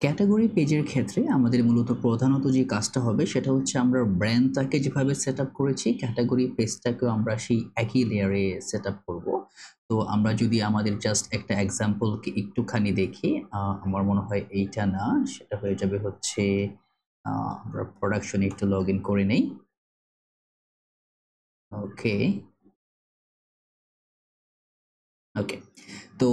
Category পেজের ক্ষেত্রে আমাদের মূলত প্রধানত যে কাজটা হবে সেটা হচ্ছে আমরা ব্র্যান্ডটাকে যেভাবে সেটআপ করেছি ক্যাটাগরি পেজটাকেও আমরা সেই একই লেয়ারে সেটআপ করব। তো আমরা যদি আমাদের জাস্ট একটা এক্সাম্পলকে একটুখানি দেখি, আমার মনে হয় এইটা না, সেটা হয়ে যাবে হচ্ছে আমরা প্রোডাকশনে একটু লগ ইন করে নেই। ওকে ওকে তো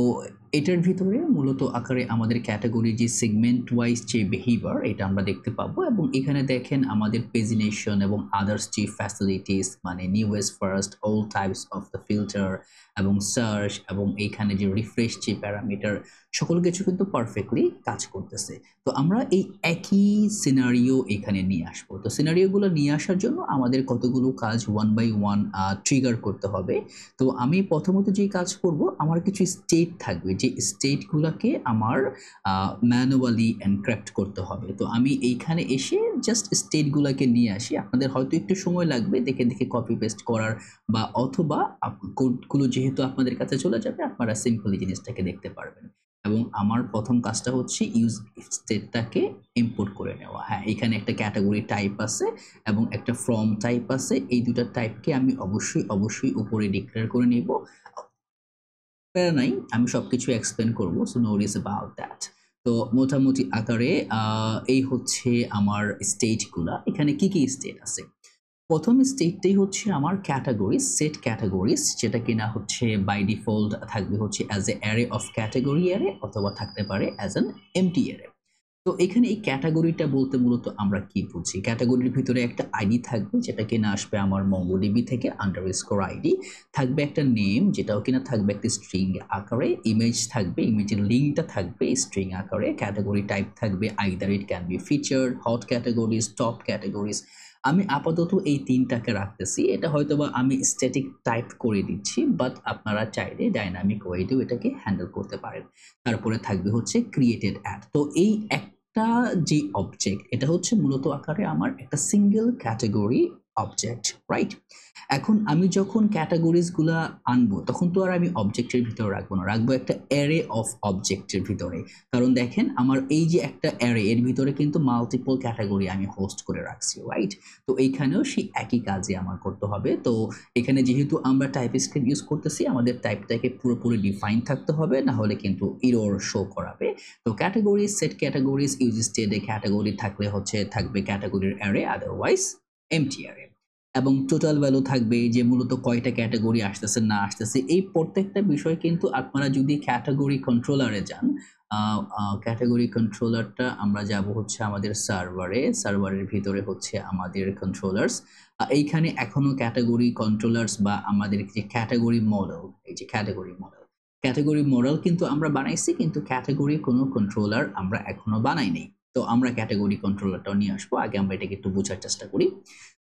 এটার ভিতরে মূলত আকারে আমাদের ক্যাটাগরি যে সেগমেন্ট ওয়াইজ যে বিহেভিয়ার এটা আমরা দেখতে পাবো, এবং এখানে দেখেন আমাদের পেজিনেশন এবং আদার্স যে ফ্যাসিলিটিস মানে newest first all types of the filter এবং সার্চ এবং এইখানে যে রিফ্রেশ যে প্যারামিটার সকল কিছু কিন্তু পারফেক্টলি কাজ করতেছে। তো আমরা এই একই সিনারিও এখানে নিয়ে আসবো। তো সিনারিওগুলো নিয়ে আসার জন্য আমাদের কতগুলো কাজ ওয়ান বাই ওয়ান ট্রিগার করতে হবে। তো আমি প্রথমত যে কাজ করব, আমার কিছু স্টেট থাকবে যে স্টেটগুলোকে আমার ম্যানুয়ালি এনক্রিপ্ট করতে হবে। তো আমি এইখানে এসে জাস্ট স্টেটগুলোকে নিয়ে আসি। আপনাদের হয়তো একটু সময় লাগবে দেখে দেখে কপি পেস্ট করার, বা অথবা কোডগুলো যেহেতু আপনাদের কাছে চলে যাবে আপনারা সিম্পলি জিনিসটাকে দেখতে পারবেন। এবং আমার প্রথম কাজটা হচ্ছে ইউজ স্টেটটাকে ইম্পোর্ট করে নেওয়া। হ্যাঁ, এখানে একটা ক্যাটাগরি টাইপ আছে এবং একটা ফর্ম টাইপ আছে। এই দুটো টাইপকে আমি অবশ্যই উপরে ডিক্লেয়ার করে নিব। প্যারা নাই, আমি সবকিছু এক্সপ্লেন করব, so no worries about that. তো মোটামুটি আকারে এই হচ্ছে আমার স্টেটগুলা। এখানে কি কি স্টেট আছে? প্রথম স্টেটটাই হচ্ছে আমার ক্যাটাগরিজ, সেট ক্যাটাগরিজ, যেটা কিনা হচ্ছে বাই ডিফল্ট থাকবে হচ্ছে as A array of category array, অথবা থাকতে পারে অ্যাজ অ্যান এমটি অ্যারে। তো এখানে এই ক্যাটাগরিটা বলতে মূলত আমরা কি বুঝি? ক্যাটাগরির ভিতরে একটা আইডি থাকবে যেটা কিনা আসবে আমার মঙ্গোডিবি থেকে, আন্ডারস্কোর আইডি থাকবে, একটা নেম যেটাও কিনা থাকবে একটা স্ট্রিং আকারে, ইমেজ থাকবে, ইমেজের লিঙ্কটা থাকবে স্ট্রিং আকারে, ক্যাটাগরি টাইপ থাকবে either it can be feature, hot categories, top categories. আমি আপাতত এই তিনটাকে রাখতেছি, এটা হয়তোবা আমি স্ট্যাটিক টাইপ করে দিচ্ছি, বাট আপনারা চাইলে ডাইনামিক ওয়েতেও এটাকে হ্যান্ডেল করতে পারেন। তারপরে থাকবে হচ্ছে ক্রিয়েটেড অ্যাড। তো এই একটা যে অবজেক্ট, এটা হচ্ছে মূলত আকারে আমার একটা সিঙ্গেল ক্যাটাগরি অবজেক্ট, রাইট? এখন আমি যখন ক্যাটাগরিজগুলা আনবো তখন তো আর আমি অবজেক্টের ভিতরে রাখবো না, রাখবো একটা অ্যারে অফ অবজেক্টের ভিতরে। কারণ দেখেন আমার এই যে একটা অ্যারে, এর ভিতরে কিন্তু মাল্টিপল ক্যাটাগরি আমি হোস্ট করে রাখছি, রাইট? তো এইখানেও সেই একই কাজই আমার করতে হবে। তো এখানে যেহেতু আমরা টাইপ স্ক্রিপ্ট ইউজ করতেছি, আমাদের টাইপটাকে পুরোপুরি ডিফাইন থাকতে হবে, না হলে কিন্তু এরর শো করাবে। তো ক্যাটাগরিজ, সেট ক্যাটাগরিজ, ইউজ স্টেটে ক্যাটাগরি থাকলে হচ্ছে থাকবে ক্যাটাগরির অ্যারে, আদারওয়াইজ এমটি অ্যারে। এবং টোটাল ভ্যালু থাকবে যে মূলত কয়টা ক্যাটাগরি আসতেছে না আসতেছে। এই প্রত্যেকটা বিষয় কিন্তু আপনারা যদি ক্যাটাগরি কন্ট্রোলারে যান, ক্যাটাগরি কন্ট্রোলারটা আমরা যাব হচ্ছে আমাদের সার্ভারে, সার্ভারের ভিতরে হচ্ছে আমাদের কন্ট্রোলার্স। এইখানে এখনো ক্যাটাগরি কন্ট্রোলার্স বা আমাদের যে ক্যাটাগরি মডেল, এই যে ক্যাটাগরি মডেল কিন্তু আমরা বানাইছি, কিন্তু ক্যাটাগরি কোনো কন্ট্রোলার আমরা এখনো বানাই নাই। তো আমরা ক্যাটাগরি কন্ট্রোলারটাও নিয়ে আসবো, আগে আমরা এটাকে একটু বোঝার চেষ্টা করি।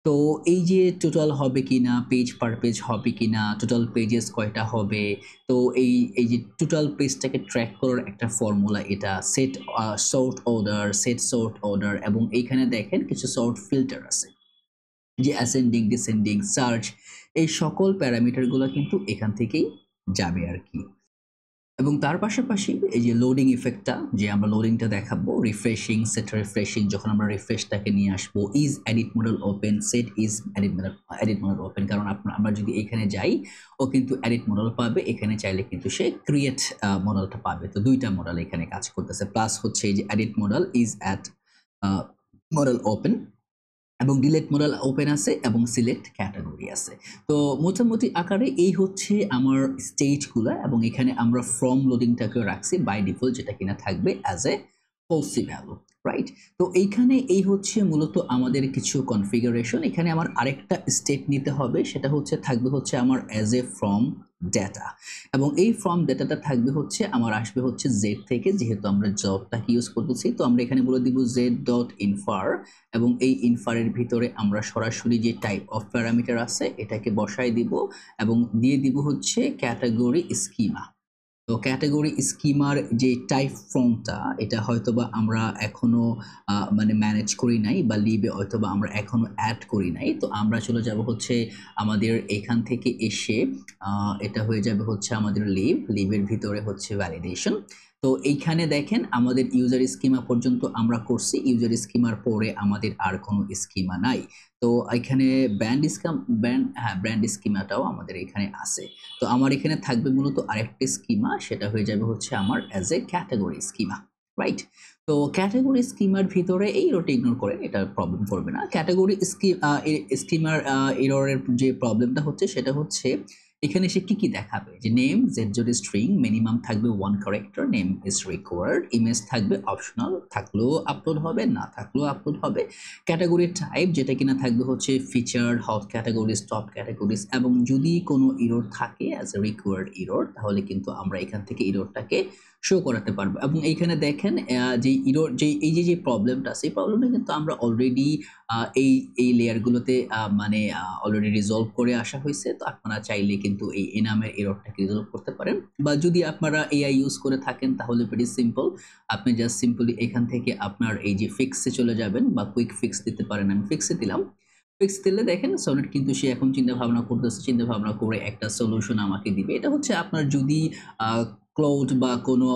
তো এই যে টোটাল হবে কিনা, পেজ পার পেজ হবে কিনা, টোটাল পেজেস কয়টা হবে, তো এই যে টোটাল পেজটাকে ট্র্যাক করার একটা ফর্মুলা, এটা সেট সর্ট অর্ডার, এবং এইখানে দেখেন কিছু সর্ট ফিল্টার আছে, যে অ্যাসেন্ডিং, ডিসেন্ডিং, সার্চ, এই সকল প্যারামিটারগুলো কিন্তু এখান থেকেই যাবে আর কি। এবং তার পাশাপাশি এই যে লোডিং ইফেক্টটা, যে আমরা লোডিংটা দেখাবো, রিফ্রেশিং, সেট রিফ্রেশিং, যখন আমরা রিফ্রেশটাকে নিয়ে আসবো, is edit model open, set is edit model open, কারণ আমরা যদি এখানে যাই ও কিন্তু এডিট মডেল পাবে, এখানে চাইলে কিন্তু সে ক্রিয়েট মডেলটা পাবে। তো দুইটা মডেল এখানে কাজ করতেছে, প্লাস হচ্ছে এই যে edit model is at model open, এবং ডিলেট মডেল ওপেন আছে, এবং সিলেক্ট ক্যাটাগরি আছে। তো মোটামুটি আকারে এই হচ্ছে আমার স্টেজগুলো, এবং এখানে আমরা ফ্রম লোডিংটাকে রাখছি বাই ডিফল্ট, যেটা কিনা থাকবে as a Falsi value, right? তো এইখানে এই হচ্ছে মূলত আমাদের কিছু কনফিগারেশন। এখানে আমার আরেকটা স্টেট নিতে হবে, সেটা হচ্ছে থাকবে হচ্ছে আমার অ্যাজ এ ফ্রম ডেটা, এবং এই ফ্রম ডেটাটা থাকবে হচ্ছে আমার আসবে হচ্ছে জেড থেকে, যেহেতু আমরা জবটাকে ইউজ করতেছি, তো আমরা এখানে বলে দিব জেড ডট ইনফার, এবং এই ইনফারের ভিতরে আমরা সরাসরি যে টাইপ অফ প্যারামিটার আছে এটাকে বসাই দিব, এবং দিয়ে দিব হচ্ছে ক্যাটাগরি স্কিমা। তো ক্যাটাগরি স্কিমার যে টাইপ ফর্মটা, এটা হয়তোবা আমরা এখনো মানে ম্যানেজ করি নাই, বা লিভে হয়তোবা আমরা এখনো অ্যাড করি নাই। তো আমরা চলে যাব হচ্ছে আমাদের এখান থেকে এসে এটা হয়ে যাবে হচ্ছে আমাদের লিভের ভিতরে হচ্ছে ভ্যালিডেশন। তো এইখানে দেখেন আমাদের ইউজার স্কিমা পর্যন্ত আমরা করছি, ইউজার স্কিমার পরে আমাদের আর কোনো স্কিমা নাই। তো এখানে ব্র্যান্ড স্কিমাটাও আমাদের এখানে আছে। তো আমার এখানে থাকবে মূলত আরেকটা স্কিমা, সেটা হয়ে যাবে হচ্ছে আমার as a category schema, right? তো ক্যাটাগরি স্কিমার ভিতরে এই রোটা ইগনোর করে, এটা প্রবলেম করবে না। ক্যাটাগরি স্কিমার এররের যে প্রবলেমটা হচ্ছে সেটা হচ্ছে এখানে সে কি দেখাবে, যে নেম জেড স্ট্রিং মিনিমাম থাকবে 1 character, name is required, image থাকবে অপশনাল, থাকলেও আপলোড হবে, না থাকলেও আপলোড হবে। ক্যাটাগরি টাইপ যেটা কিনা থাকবে হচ্ছে feature, hot categories, top categories, এবং যদি কোনো ইরর থাকে অ্যাজ এ রিকোয়ার্ড ইরর তাহলে কিন্তু আমরা এখান থেকে ইররটাকে শো করাতে পারবো। এবং এইখানে দেখেন যে ইরর যে এই যে প্রবলেমটা আছে, এই প্রবলেমটা কিন্তু আমরা অলরেডি এই লেয়ারগুলোতে মানে অলরেডি রিজলভ করে আসা হয়েছে। তো আপনারা চাইলে কিন্তু এই এনামের এররটাকে রিজলভ করতে পারেন, বা যদি আপনারা এআই ইউজ করে থাকেন তাহলে ভেরি সিম্পল, আপনি জাস্ট সিম্পলি এখান থেকে আপনার এই যে ফিক্সে চলে যাবেন বা কুইক ফিক্স দিতে পারেন। আমি ফিক্সে দিলাম, ফিক্স দিলে দেখেন সনেট কিন্তু সে এখন চিন্তা ভাবনা করতেছে, চিন্তা ভাবনা করে একটা সলিউশন আমাকে দিবে। এটা হচ্ছে আপনার যদি ক্লাউড বা কোনো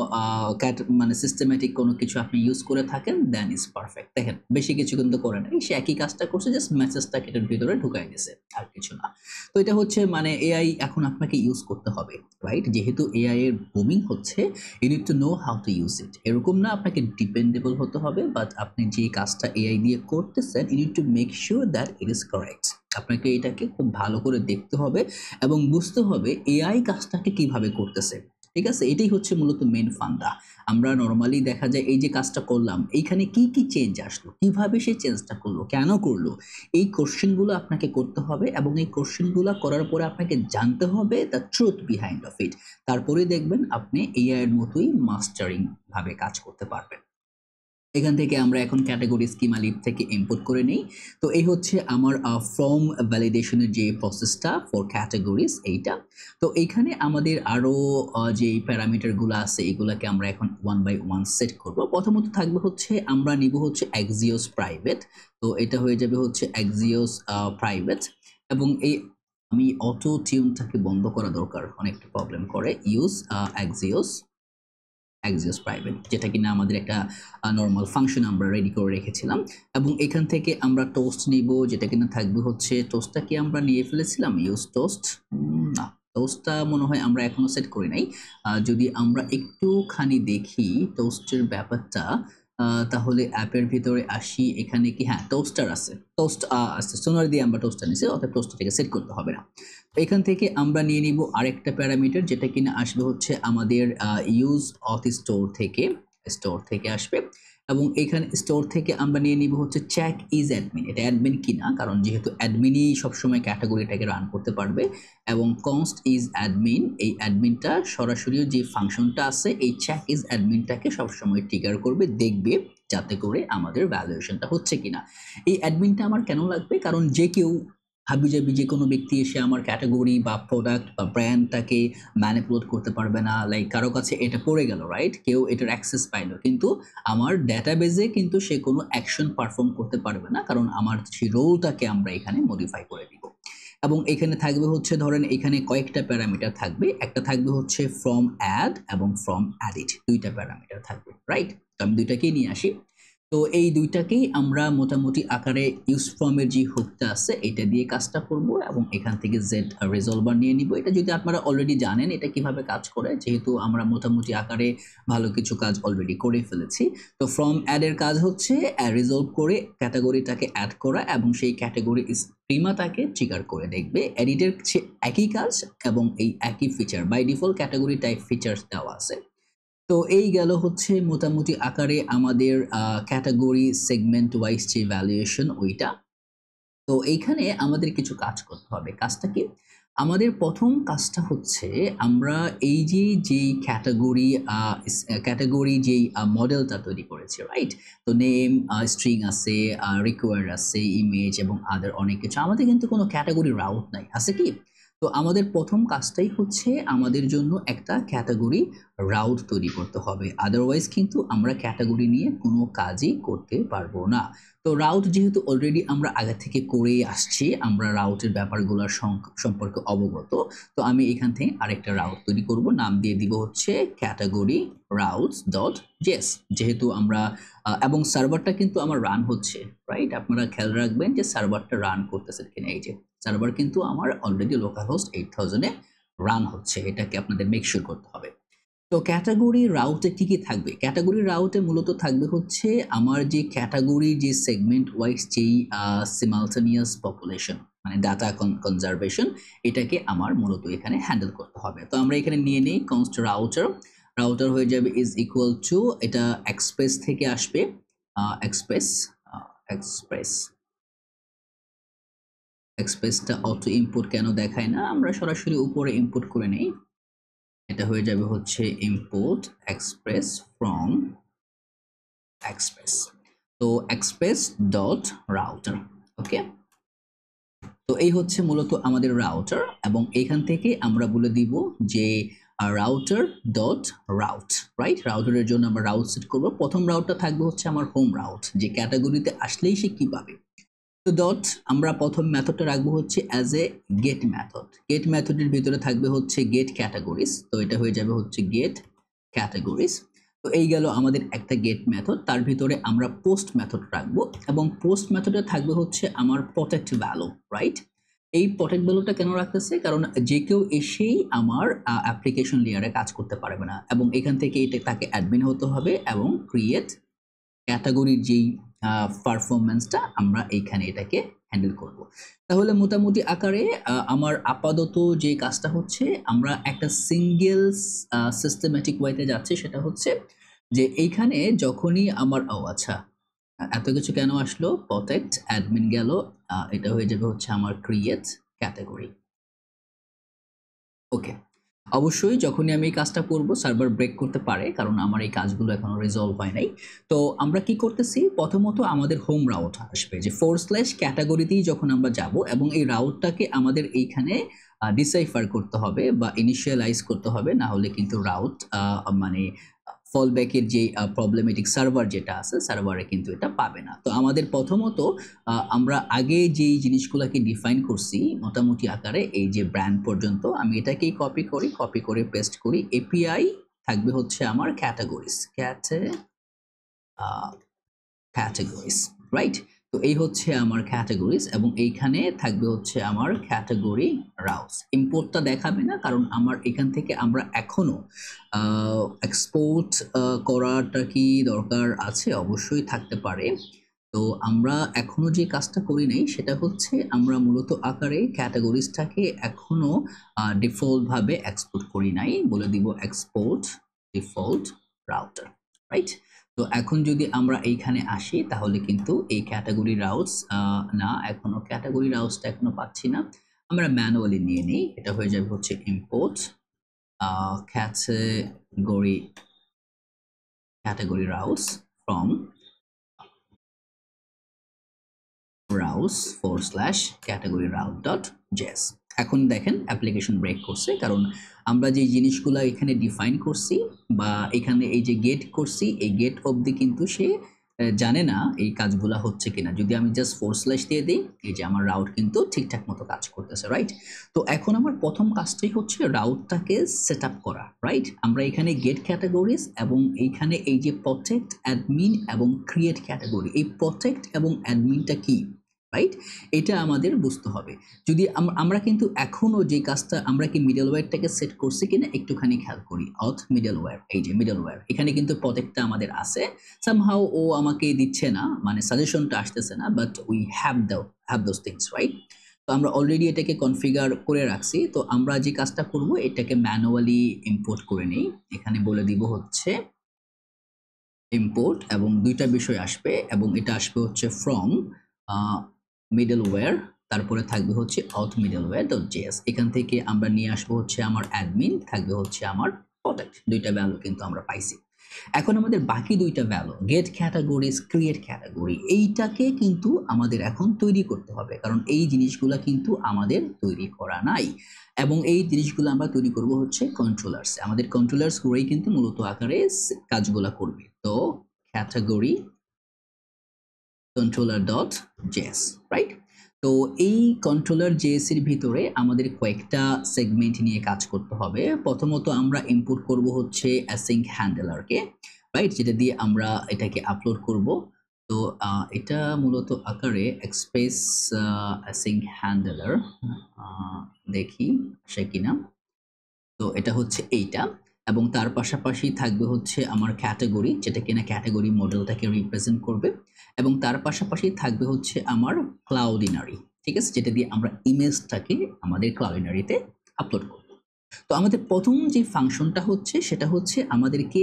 মানে সিস্টেম্যাটিক কোনো কিছু আপনি ইউজ করে থাকেন, দেন ইজ পারফেক্ট। দেখেন বেশি কিছু কিন্তু করে নাই, সে একই কাজটা করছে, জাস্ট মেসেজটাকে এটার ভিতরে ঢুকাই দিয়েছে, আর কিছু না। তো এটা হচ্ছে মানে এআই এখন আপনাকে ইউজ করতে হবে, রাইট? যেহেতু এআই এর বুমিং হচ্ছে, you need to know how to use it. এরকম না আপনাকে ডিপেন্ডেবল হতে হবে, বাট আপনি যে কাজটা এআই দিয়ে করতেছেন you need to make sure that it is correct. আপনাকে এটাকে খুব ভালো করে দেখতে হবে এবং বুঝতে হবে এআই কাজটাকে কিভাবে করতেছে, ঠিক আছে? এটাই হচ্ছে মূলত মেন ফান্ডা। আমরা নর্মালি দেখা যায় এই যে কাজটা করলাম, এইখানে কি কি চেঞ্জ আসলো, কিভাবে সে চেঞ্জটা করলো, কেন করলো, এই কোশ্চেনগুলো আপনাকে করতে হবে এবং এই কোশ্চেনগুলো করার পরে আপনাকে জানতে হবে the truth behind of it. তারপরে দেখবেন আপনি এআই এর মতোই মাস্টারিং ভাবে কাজ করতে পারবেন। এখান থেকে আমরা এখন ক্যাটাগরি স্কিমা লিব থেকে ইম্পোর্ট করে নেই। তো এই হচ্ছে আমার ফর্ম ভ্যালিডেশনের যে প্রসেসটা ফর ক্যাটাগরিজ এইটা। তো এইখানে আমাদের আরও যে প্যারামিটারগুলো আছে এগুলাকে আমরা এখন 1 বাই 1 সেট করব। প্রথমত থাকবে হচ্ছে আমরা নিব হচ্ছে এক্সিওস প্রাইভেট। তো এটা হয়ে যাবে হচ্ছে এক্সিওস প্রাইভেট, এবং এই আমি অটো টিউনটাকে বন্ধ করা দরকার, অনেকটা প্রবলেম করে। ইউজ এক্সিওস প্রাইভেট, যেটা কিনা আমাদের একটা নর্মাল ফাংশন আমরা রেডি করে রেখেছিলাম। এবং এখান থেকে আমরা টোস্ট নিব, যেটা কিনা থাকবে হচ্ছে টোস্টটা কি আমরা নিয়ে ফেলেছিলাম, ইউজ টোস্ট, না টোস্টটা মনে হয় আমরা এখনো সেট করি নাই। যদি আমরা একটুখানি দেখি টোস্টের ব্যাপারটা, তাহলে অ্যাপের ভিতরে আসি, এখানে কি হ্যাঁ টোস্টার আছে, টোস্ট আছে, সোনার দিয়ে আমরা টোস্টার নিয়েছি, অর্থাৎ টোস্টটাকে সেট করতে হবে না। এখান থেকে আমরা নিয়ে নিব আরেকটা প্যারামিটার, যেটা কিনা আসবে হচ্ছে আমাদের ইউজ অথ স্টোর থেকে আসবে। এবং এখানে স্টোর থেকে আমরা নিয়ে নিব হচ্ছে চেক ইজ অ্যাডমিন, এটা অ্যাডমিন কিনা, কারণ যেহেতু অ্যাডমিনই সবসময় ক্যাটাগরিটাকে রান করতে পারবে। এবং কনস্ট ইজ অ্যাডমিন, এই অ্যাডমিনটা সরাসরি যে ফাংশনটা আছে এই চেক ইজ অ্যাডমিনটাকে সবসময় ট্রিগার করবে, দেখবে যাতে করে আমাদের ভ্যালুয়েশনটা হচ্ছে কিনা। এই অ্যাডমিনটা আমার কেন লাগবে, কারণ যে কেউ হাবিজাবি যে কোনো ব্যক্তি এসে আমার ক্যাটাগরি বা প্রোডাক্ট বা ব্র্যান্ডটাকে ম্যানিপুলেট করতে পারবে না। লাইক কারো কাছে এটা পড়ে গেল, রাইট, কেউ এটার অ্যাক্সেস পাইলো, কিন্তু আমার ডেটাবেজে কিন্তু সে কোনো অ্যাকশন পারফর্ম করতে পারবে না, কারণ আমার সেই রোলটাকে আমরা এখানে মডিফাই করে দিব। এবং এখানে থাকবে হচ্ছে ধরেন এখানে কয়েকটা প্যারামিটার থাকবে, একটা থাকবে হচ্ছে ফ্রম অ্যাড এবং ফ্রম অ্যাডিট, দুইটা প্যারামিটার থাকবে, রাইট? তো আমি দুইটাকেই নিয়ে আসি। তো এই দুইটাকেই আমরা মোটামুটি আকারে ইউজ ফর্মের যে হুকটা আছে এটা দিয়ে কাজটা করব, এবং এখান থেকে জেড রিজলভার নিয়ে নিব। এটা যদি আপনারা অলরেডি জানেন এটা কিভাবে কাজ করে, যেহেতু আমরা মোটামুটি আকারে ভালো কিছু কাজ অলরেডি করে ফেলেছি। তো ফ্রম অ্যাডের কাজ হচ্ছে রিজলভ করে ক্যাটাগরিটাকে অ্যাড করা এবং সেই ক্যাটাগরি স্কিমাটাকে ট্রিগার করে দেখবে। এডিটের একই কাজ এবং এই একই feature, by default category type features দেওয়া আছে। তো এই গেল হচ্ছে মোটামুটি আকারে আমাদের ক্যাটাগরি সেগমেন্ট ওয়াইজ যে ভ্যালুয়েশন ওইটা। তো এইখানে আমাদের কিছু কাজ করতে হবে। কাজটা কি? আমাদের প্রথম কাজটা হচ্ছে আমরা এই যে ক্যাটাগরি যেই মডেলটা তৈরি করেছি, রাইট? তো নেম, স্ট্রিং আছে, রিকোয়ার্ড আছে, ইমেজ এবং আদার অনেক কিছু। আমাদের কিন্তু কোনো ক্যাটাগরি রাউট নাই, আছে কি? তো আমাদের প্রথম কাজটাই হচ্ছে আমাদের জন্য একটা ক্যাটাগরি রাউট তৈরি করতে হবে, আদারওয়াইজ কিন্তু আমরা ক্যাটাগরি নিয়ে কোনো কাজই করতে পারবো না। তো রাউট যেহেতু অলরেডি আমরা আগে থেকে করেই আসছি, আমরা রাউটের ব্যাপারগুলোর সম্পর্কে অবগত। তো আমি এখান থেকে আরেকটা রাউট তৈরি করব, নাম দিয়ে দিব হচ্ছে ক্যাটাগরি রাউটস ডট জেএস। যেহেতু আমরা এবং সার্ভারটা কিন্তু আমার রান হচ্ছে, রাইট? আপনারা খেয়াল রাখবেন যে সার্ভারটা রান করতেছে কিনা। এই যে সার্ভার কিন্তু আমার অলরেডি লোকাল হোস্ট 8000-এ রান হচ্ছে, এটাকে আপনাদের মেক শিওর করতে হবে। তো ক্যাটাগরি রাউটে কি কি থাকবে? ক্যাটাগরি রাউটে মূলত থাকবে হচ্ছে আমার যে ক্যাটাগরি যে সেগমেন্ট ওয়াইজ যেই সিমালটেনিয়াস পপুলেশন মানে ডাটা কনজারভেশন, এটাকে আমার মূলত এখানে হ্যান্ডেল করতে হবে। তো আমরা এখানে নিয়ে নেই কনস্ট রাউটার। রাউটার হয়ে যাবে ইজ ইকুয়াল টু, এটা এক্সপ্রেস থেকে আসবে, এক্সপ্রেস এক্সপ্রেস এক্সপ্রেসটা অটো ইনপুট কেন দেখায় না, আমরা সরাসরি উপরে ইনপুট করে নেই। এটা হয়ে যাবে হচ্ছে ইম্পোর্ট এক্সপ্রেস ফ্রম এক্সপ্রেস। তো এক্সপ্রেস ডট রাউটার, ওকে। তো এই হচ্ছে মূলত আমাদের রাউটার, এবং এখান থেকে আমরা বলে দিব যে রাউটার ডট রাউট, রাইট? রাউটারের জন্য আমরা রাউট সেট করব। প্রথম রাউটটা থাকবে হচ্ছে আমার হোম রাউট, যে ক্যাটাগরিতে আসলেই সে কি পাবে। তো ডট আমরা প্রথম মেথডটা রাখবো হচ্ছে as a get method. Get মেথডের ভিতরে থাকবে হচ্ছে গেট ক্যাটাগরিজ, তো এটা হয়ে যাবে হচ্ছে গেট ক্যাটাগরিজ। তো এই গেল আমাদের একটা গেট মেথড। তার ভিতরে আমরা পোস্ট মেথড রাখবো, এবং পোস্ট মেথডে থাকবে হচ্ছে আমার প্রটেক্ট ভ্যালু, রাইট? এই প্রটেক্ট ভ্যালুটা কেন রাখতেছে? কারণ যে কেউ এসেই আমার অ্যাপ্লিকেশন লেয়ারে কাজ করতে পারবে না, এবং এখান থেকে এটা তাকে অ্যাডমিন হতে হবে, এবং ক্রিয়েট ক্যাটাগরির যেই পারফরমেন্সটা আমরা এইখানে এটাকে হ্যান্ডেল করব। তাহলে মোটামুটি আকারে আমার আপাতত যে কাজটা হচ্ছে, আমরা একটা সিঙ্গেল সিস্টেম্যাটিক ওয়েতে যাচ্ছি। সেটা হচ্ছে যে এইখানে যখনই আমার আচ্ছা, এত কিছু কেন আসলো? প্রটেক্ট অ্যাডমিন গেল, এটা হয়ে যাবে হচ্ছে আমার ক্রিয়েট ক্যাটাগরি, ওকে। অবশ্যই যখনই আমি এই কাজটা করব সার্ভার ব্রেক করতে পারে, কারণ আমার এই কাজগুলো এখনো রিজলভ হয় নাই। তো আমরা কি করতেছি, প্রথমত আমাদের হোম রাউট আসবে, যে ক্যাটাগরিতেই যখন আমরা যাব, এবং এই রাউটটাকে আমাদের এইখানে ডিসাইফার করতে হবে বা ইনিশিয়ালাইজ করতে হবে, না হলে কিন্তু রাউট মানে ফলব্যাকের যে প্রবলেমেটিক সার্ভার যেটা আছে, সার্ভারে কিন্তু এটা পাবে না। তো আমাদের প্রথমত আমরা আগে যেই জিনিসগুলোকে ডিফাইন করছি মোটামুটি আকারে, এই যে ব্র্যান্ড পর্যন্ত, আমি এটাকেই কপি করে পেস্ট করি। এপিআই থাকবে হচ্ছে আমার ক্যাটাগরিজ, ক্যাটাগরিজ, রাইট? তো এই হচ্ছে আমার ক্যাটাগরিজ, এবং এইখানে থাকবে হচ্ছে আমার ক্যাটাগরি রাউটস। ইম্পোর্টটা দেখাবে না, কারণ আমার এখান থেকে আমরা এখনো এক্সপোর্ট করাটা কি দরকার আছে, অবশ্যই থাকতে পারে। তো আমরা এখনো যে কাজটা করি নাই সেটা হচ্ছে, আমরা মূলত আকারে ক্যাটাগরিজটাকে এখনো ডিফল্ট ভাবে এক্সপোর্ট করি নাই, বলে দিব এক্সপোর্ট ডিফল্ট রাউটার, রাইট? তো এখন যদি আমরা এইখানে আসি, তাহলে কিন্তু এই ক্যাটাগরি রাউটস না, এখনো ক্যাটাগরি রাউটসটা এখনো পাচ্ছি না। আমরা ম্যানুয়ালি নিয়ে নিই, এটা হয়ে যাবে হচ্ছে import category routes from routes/category route.js। এখন দেখেন অ্যাপ্লিকেশন ব্রেক করছে, কারণ আমরা যে জিনিসগুলো এখানে ডিফাইন করছি বা এখানে এই যে গেট করছি, এই গেট অবধি কিন্তু সে জানে না এই কাজগুলো হচ্ছে কিনা। যদি আমি জাস্ট / দিয়ে দিই, এই যে আমার রাউট কিন্তু ঠিকঠাক মতো কাজ করতেছে, রাইট? তো এখন আমার প্রথম কাজটাই হচ্ছে রাউটটাকে সেট আপ করা, রাইট? আমরা এখানে গেট ক্যাটাগরিজ, এবং এইখানে এই যে প্রটেক্ট অ্যাডমিন এবং ক্রিয়েট ক্যাটাগরি, এই প্রটেক্ট এবং অ্যাডমিনটা কি, রাইট? এটা আমাদের বুঝতে হবে। যদি আমরা কিন্তু এখনো যে কাজটা, আমরা কি মিডলওয়্যারটাকে সেট করছি কিনা একটুখানি খেয়াল করি। মিডলওয়্যার, এই যে মিডলওয়্যার, এখানে কিন্তু প্রটেক্টটা আমাদের আছে। সামহাউ ও আমাকে দিচ্ছে না, মানে সাজেশনটা আসতেছে না, but we have those things, right? তো আমরা অলরেডি এটাকে কনফিগার করে রাখছি। তো আমরা যে কাজটা করব, এটাকে ম্যানুয়ালি ইম্পোর্ট করে নিই। এখানে বলে দিব হচ্ছে ইম্পোর্ট, এবং দুইটা বিষয় আসবে, এবং এটা আসবে হচ্ছে ফ্রম মিডলওয়্যার, তারপরে থাকবে হচ্ছে auth_middleware.js। এখান থেকে আমরা নিয়ে আসবো হচ্ছে আমার অ্যাডমিন, থাকবে হচ্ছে আমার প্রোডাক্ট। দুইটা ভ্যালু কিন্তু আমরা পাইছি। এখন আমাদের বাকি দুইটা value get categories create category এইটাকে কিন্তু আমাদের এখন তৈরি করতে হবে, কারণ এই জিনিসগুলো কিন্তু আমাদের তৈরি করা নাই এবং এই জিনিসগুলো আমরা তৈরি করব হচ্ছে কন্ট্রোলার্স। আমাদের কন্ট্রোলার্স করেই কিন্তু মূলত আকারে কাজগুলো করবে। তো category controller dot JS, right? তো এই কন্ট্রোলার জেএস এর ভিতরে আমাদের কয়েকটা সেগমেন্ট নিয়ে কাজ করতে হবে। প্রথমত আমরা ইনপুট করব হচ্ছে অ্যাসিঙ্ক হ্যান্ডলারকে, রাইট, যেটা দিয়ে আমরা এটাকে আপলোড করব। তো এটা মূলত আকারে এক্সপ্রেস অ্যাসিঙ্ক হ্যান্ডলার, দেখি আসে কিনা। তো এটা হচ্ছে এইটা, এবং তার পাশাপাশি থাকবে হচ্ছে আমার ক্যাটাগরি, যেটা কিনা ক্যাটাগরি মডেলটাকে রিপ্রেজেন্ট করবে, এবং তার পাশাপাশি থাকবে হচ্ছে আমার ক্লাউডিনারি, ঠিক আছে, যেটা দিয়ে আমরা ইমেজটাকে আমাদের ক্লাউডিনারিতে আপলোড করব। তো আমাদের প্রথম যে ফাংশনটা হচ্ছে সেটা হচ্ছে আমাদেরকে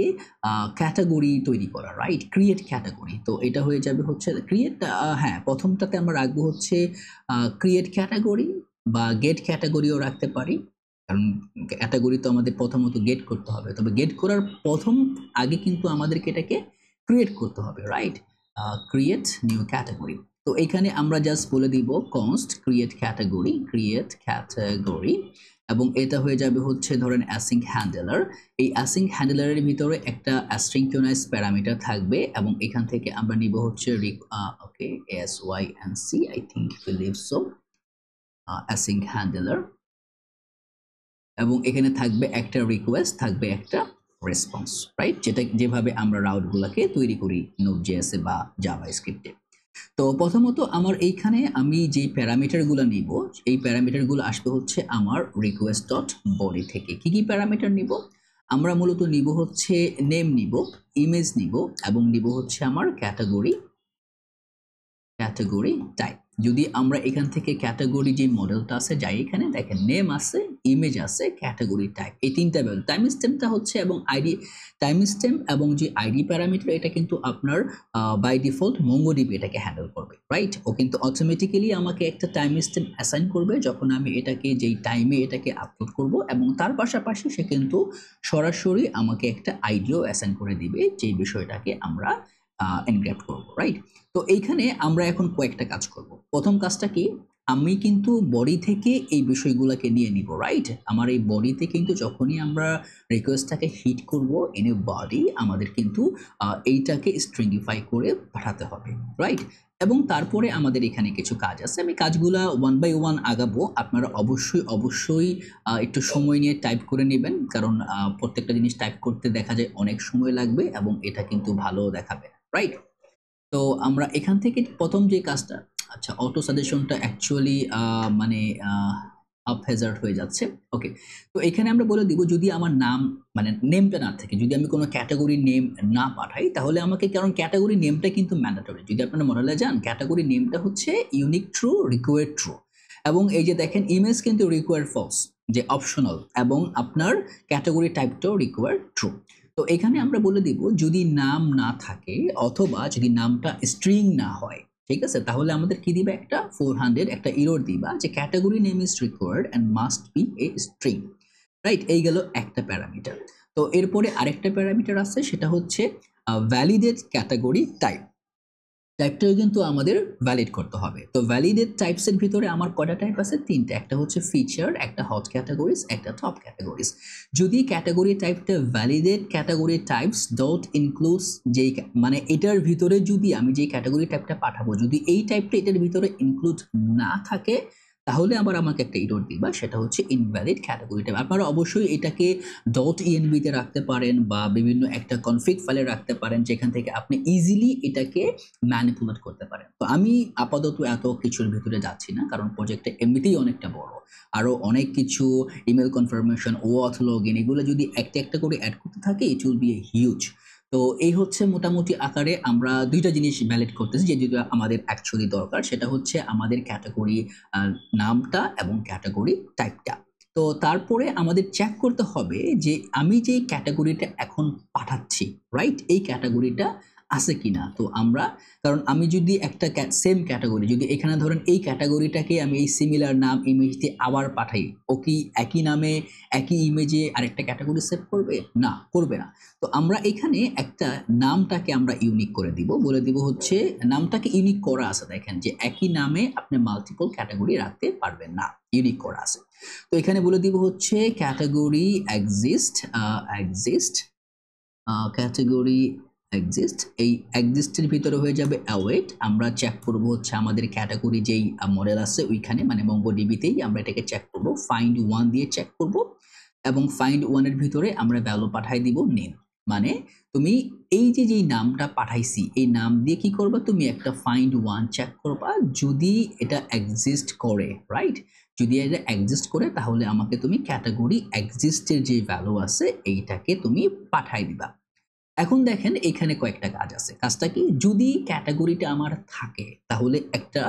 ক্যাটাগরি তৈরি করা, রাইট, ক্রিয়েট ক্যাটাগরি। তো এটা হয়ে যাবে হচ্ছে ক্রিয়েট, হ্যাঁ, প্রথমটাতে আমরা রাখবো হচ্ছে ক্রিয়েট ক্যাটাগরি বা গেট ক্যাটাগরিও রাখতে পারি, কারণ ক্যাটাগরি তো আমাদের প্রথমত গেট করতে হবে, তবে গেট করার প্রথম আগে কিন্তু আমাদেরকে এটাকে ক্রিয়েট করতে হবে, রাইট, ক্রিয়েট নিউ ক্যাটাগরি। তো এখানে আমরা জাস্ট বলে দিব কনস্ট ক্রিয়েট ক্যাটাগরি, এবং এটা হয়ে যাবে হচ্ছে ধরেন অ্যাসিঙ্ক হ্যান্ডলার। এই অ্যাসিঙ্ক হ্যান্ডলারের ভিতরে একটা অ্যাসিঙ্ক্রোনাইজ প্যারামিটার থাকবে, এবং এখান থেকে আমরা নিব হচ্ছে ওকে SYNC, I think believe so, async handler, এবং এখানে থাকবে একটা রিকোয়েস্ট, থাকবে একটা রেসপন্স, রাইট, যেটা যেভাবে আমরা রাউটগুলোকে তৈরি করি নোড.js এ বা জাভাস্ক্রিপ্টে। তো প্রথমত আমার এইখানে আমি যে প্যারামিটারগুলো নিব, এই প্যারামিটারগুলো আসবে হচ্ছে আমার রিকোয়েস্ট ডট বডি থেকে। কি কি প্যারামিটার নিব? আমরা মূলত নিব হচ্ছে নেম নিব, ইমেজ নিব, এবং নিব হচ্ছে আমার ক্যাটাগরি টাইপ। যদি আমরা এখান থেকে ক্যাটাগরি যে মডেলটা আছে যাই, এখানে দেখেন নেম আছে, ইমেজ আছে, ক্যাটাগরি টাইপ, এই তিনটা ভ্যালু। টাইম স্ট্যাম্পটা হচ্ছে এবং আইডি, টাইম স্ট্যাম্প এবং যে আইডি প্যারামিটার এটা কিন্তু আপনার বাই ডিফল্ট মঙ্গোডিবি এটাকে হ্যান্ডেল করবে, রাইট। ও কিন্তু অটোমেটিক্যালি আমাকে একটা টাইম স্ট্যাম্প অ্যাসাইন করবে যখন আমি এটাকে যেই টাইমে এটাকে আপলোড করব, এবং তার পাশাপাশি সে কিন্তু সরাসরি আমাকে একটা আইডিও অ্যাসাইন করে দিবে যে বিষয়টাকে আমরা এনক্রিপ্ট করব, রাইট। তো এইখানে আমরা এখন কয়েকটা কাজ করব। প্রথম কাজটা কি, আমি কিন্তু বডি থেকে এই বিষয়গুলোকে নিয়ে নিব, রাইট। আমার এই বডিতে কিন্তু যখনই আমরা রিকোয়েস্টটাকে হিট করব ইন এ বডি, আমাদের কিন্তু এইটাকে স্ট্রিংিফাই করে পাঠাতে হবে, রাইট। এবং তারপরে আমাদের এখানে কিছু কাজ আছে, আমি কাজগুলা ওয়ান বাই ওয়ান আগাবো। আপনারা অবশ্যই একটু সময় নিয়ে টাইপ করে নেবেন, কারণ প্রত্যেকটা জিনিস টাইপ করতে দেখা যায় অনেক সময় লাগবে এবং এটা কিন্তু ভালো দেখাবে, রাইট। তো আমরা এখান থেকে প্রথম যে কাজটা, আচ্ছা, অটো সাজেশনটা অ্যাকচুয়ালি মানে আপ হ্যাজার্ড হয়ে যাচ্ছে, ওকে। তো এখানে আমরা বলে দিব যদি আমার নাম মানে নেমটা না থাকে, যদি আমি কোনো ক্যাটাগরি নেম না পাঠাই, তাহলে আমাকে, কারণ ক্যাটাগরি নেমটা কিন্তু ম্যান্ডেটরি, যদি আপনারা মডেলে যান ক্যাটাগরি নেমটা হচ্ছে ইউনিক ট্রু, রিকোয়ার্ড ট্রু, এবং এই যে দেখেন ইমেজ কিন্তু রিকোয়ার্ড ফলস, যে অপশনাল, এবং আপনার ক্যাটাগরি টাইপটাও রিকোয়ার্ড ট্রু। তো এখানে আমরা বলে দিব যদি নাম না থাকে অথবা যদি নামটা স্ট্রিং না হয়, ঠিক আছে, তাহলে আমাদের কি দিবা, একটা 400 একটা এরর দিবা যে category name is required and must be a string, right. এই গেল একটা প্যারামিটার। তো এরপরে আরেকটা প্যারামিটার আছে, সেটা হচ্ছে ভ্যালিডেট ক্যাটাগরি টাইপটাও কিন্তু আমাদের ভ্যালিড করতে হবে। তো ভ্যালিডেট টাইপসের ভিতরে আমার কয়টা টাইপ আছে? তিনটা, একটা হচ্ছে ফিচার, একটা হট ক্যাটাগরিজ, একটা টপ ক্যাটাগরিজ। যদি ক্যাটাগরি টাইপটা validate category types dot includes, যেই মানে এটার ভিতরে যদি আমি যে ক্যাটাগরি টাইপটা পাঠাবো যদি এই টাইপটা এটার ভিতরে ইনক্লুড না থাকে, তাহলে আবার আমাকে একটা এরর দিবা, সেটা হচ্ছে ইনভ্যালিড ক্যাটাগরি টাইপ। আপনারা অবশ্যই এটাকে .env তে রাখতে পারেন বা বিভিন্ন একটা কনফিগ ফাইলে রাখতে পারেন, যেখান থেকে আপনি ইজিলি এটাকে ম্যানিপুলেট করতে পারেন। তো আমি আপাতত এত কিছুর ভিতরে যাচ্ছি না, কারণ প্রজেক্টটা এমনিতেই অনেকটা বড়, আরও অনেক কিছু ইমেল কনফার্মেশন, ওঅথ লগইন, এগুলো যদি একটা একটা করে অ্যাড করতে থাকি it will B a huge. তো এই হচ্ছে মোটামুটি আকারে আমরা দুইটা জিনিস ভ্যালিড করতেছি, যে দুটো আমাদের অ্যাকচুয়ালি দরকার, সেটা হচ্ছে আমাদের ক্যাটাগরি নামটা এবং ক্যাটাগরি টাইপটা। তো তারপরে আমাদের চেক করতে হবে যে আমি যে ক্যাটাগরিটা এখন পাঠাচ্ছি, রাইট, এই ক্যাটাগরিটা আছে কিনা। তো আমরা, কারণ আমি যদি একটা সেম ক্যাটাগরি, যদি এখানে ধরেন এই ক্যাটাগরিটাকে আমি এই সিমিলার নাম ইমেজ দিয়ে আবার পাঠাই, ও কি একই নামে একই ইমেজে আরেকটা ক্যাটাগরি সেভ করবে? না, করবে না। তো আমরা এখানে একটা নামটাকে আমরা ইউনিক করে দিব, বলে দিব হচ্ছে নামটাকে ইউনিক করা আছে, দেখেন যে একই নামে আপনি মাল্টিপল ক্যাটাগরি রাখতে পারবেন না, ইউনিক করা আছে। তো এখানে বলে দিব হচ্ছে ক্যাটাগরি এক্সিস্ট ক্যাটাগরি এক্সিস্ট, এই এক্সিস্টের ভিতরে হয়ে যাবে অ্যাওয়েট। আমরা চেক করব হচ্ছে আমাদের ক্যাটাগরি যেই মডেল আছে ওইখানে, মানে মঙ্গোডিবিতেই আমরা এটাকে চেক করব, ফাইন্ড ওয়ান দিয়ে চেক করব, এবং ফাইন্ড ওয়ানের ভিতরে আমরা ভ্যালু পাঠাই দিব নেম। মানে তুমি এই যে যেই নামটা পাঠাইছি এই নাম দিয়ে কি করবা, তুমি একটা ফাইন্ড ওয়ান চেক করবা, যদি এটা এক্সিস্ট করে, রাইট? যদি এটা এক্সিস্ট করে তাহলে আমাকে তুমি ক্যাটাগরি এক্সিস্টের যে ভ্যালু আছে এইটাকে তুমি পাঠাই দিবা। এখন দেখেন এখানে কয়েকটা কাজ আছে। কাজটা কি, যদি ক্যাটাগরিটা আমার থাকে তাহলে একটা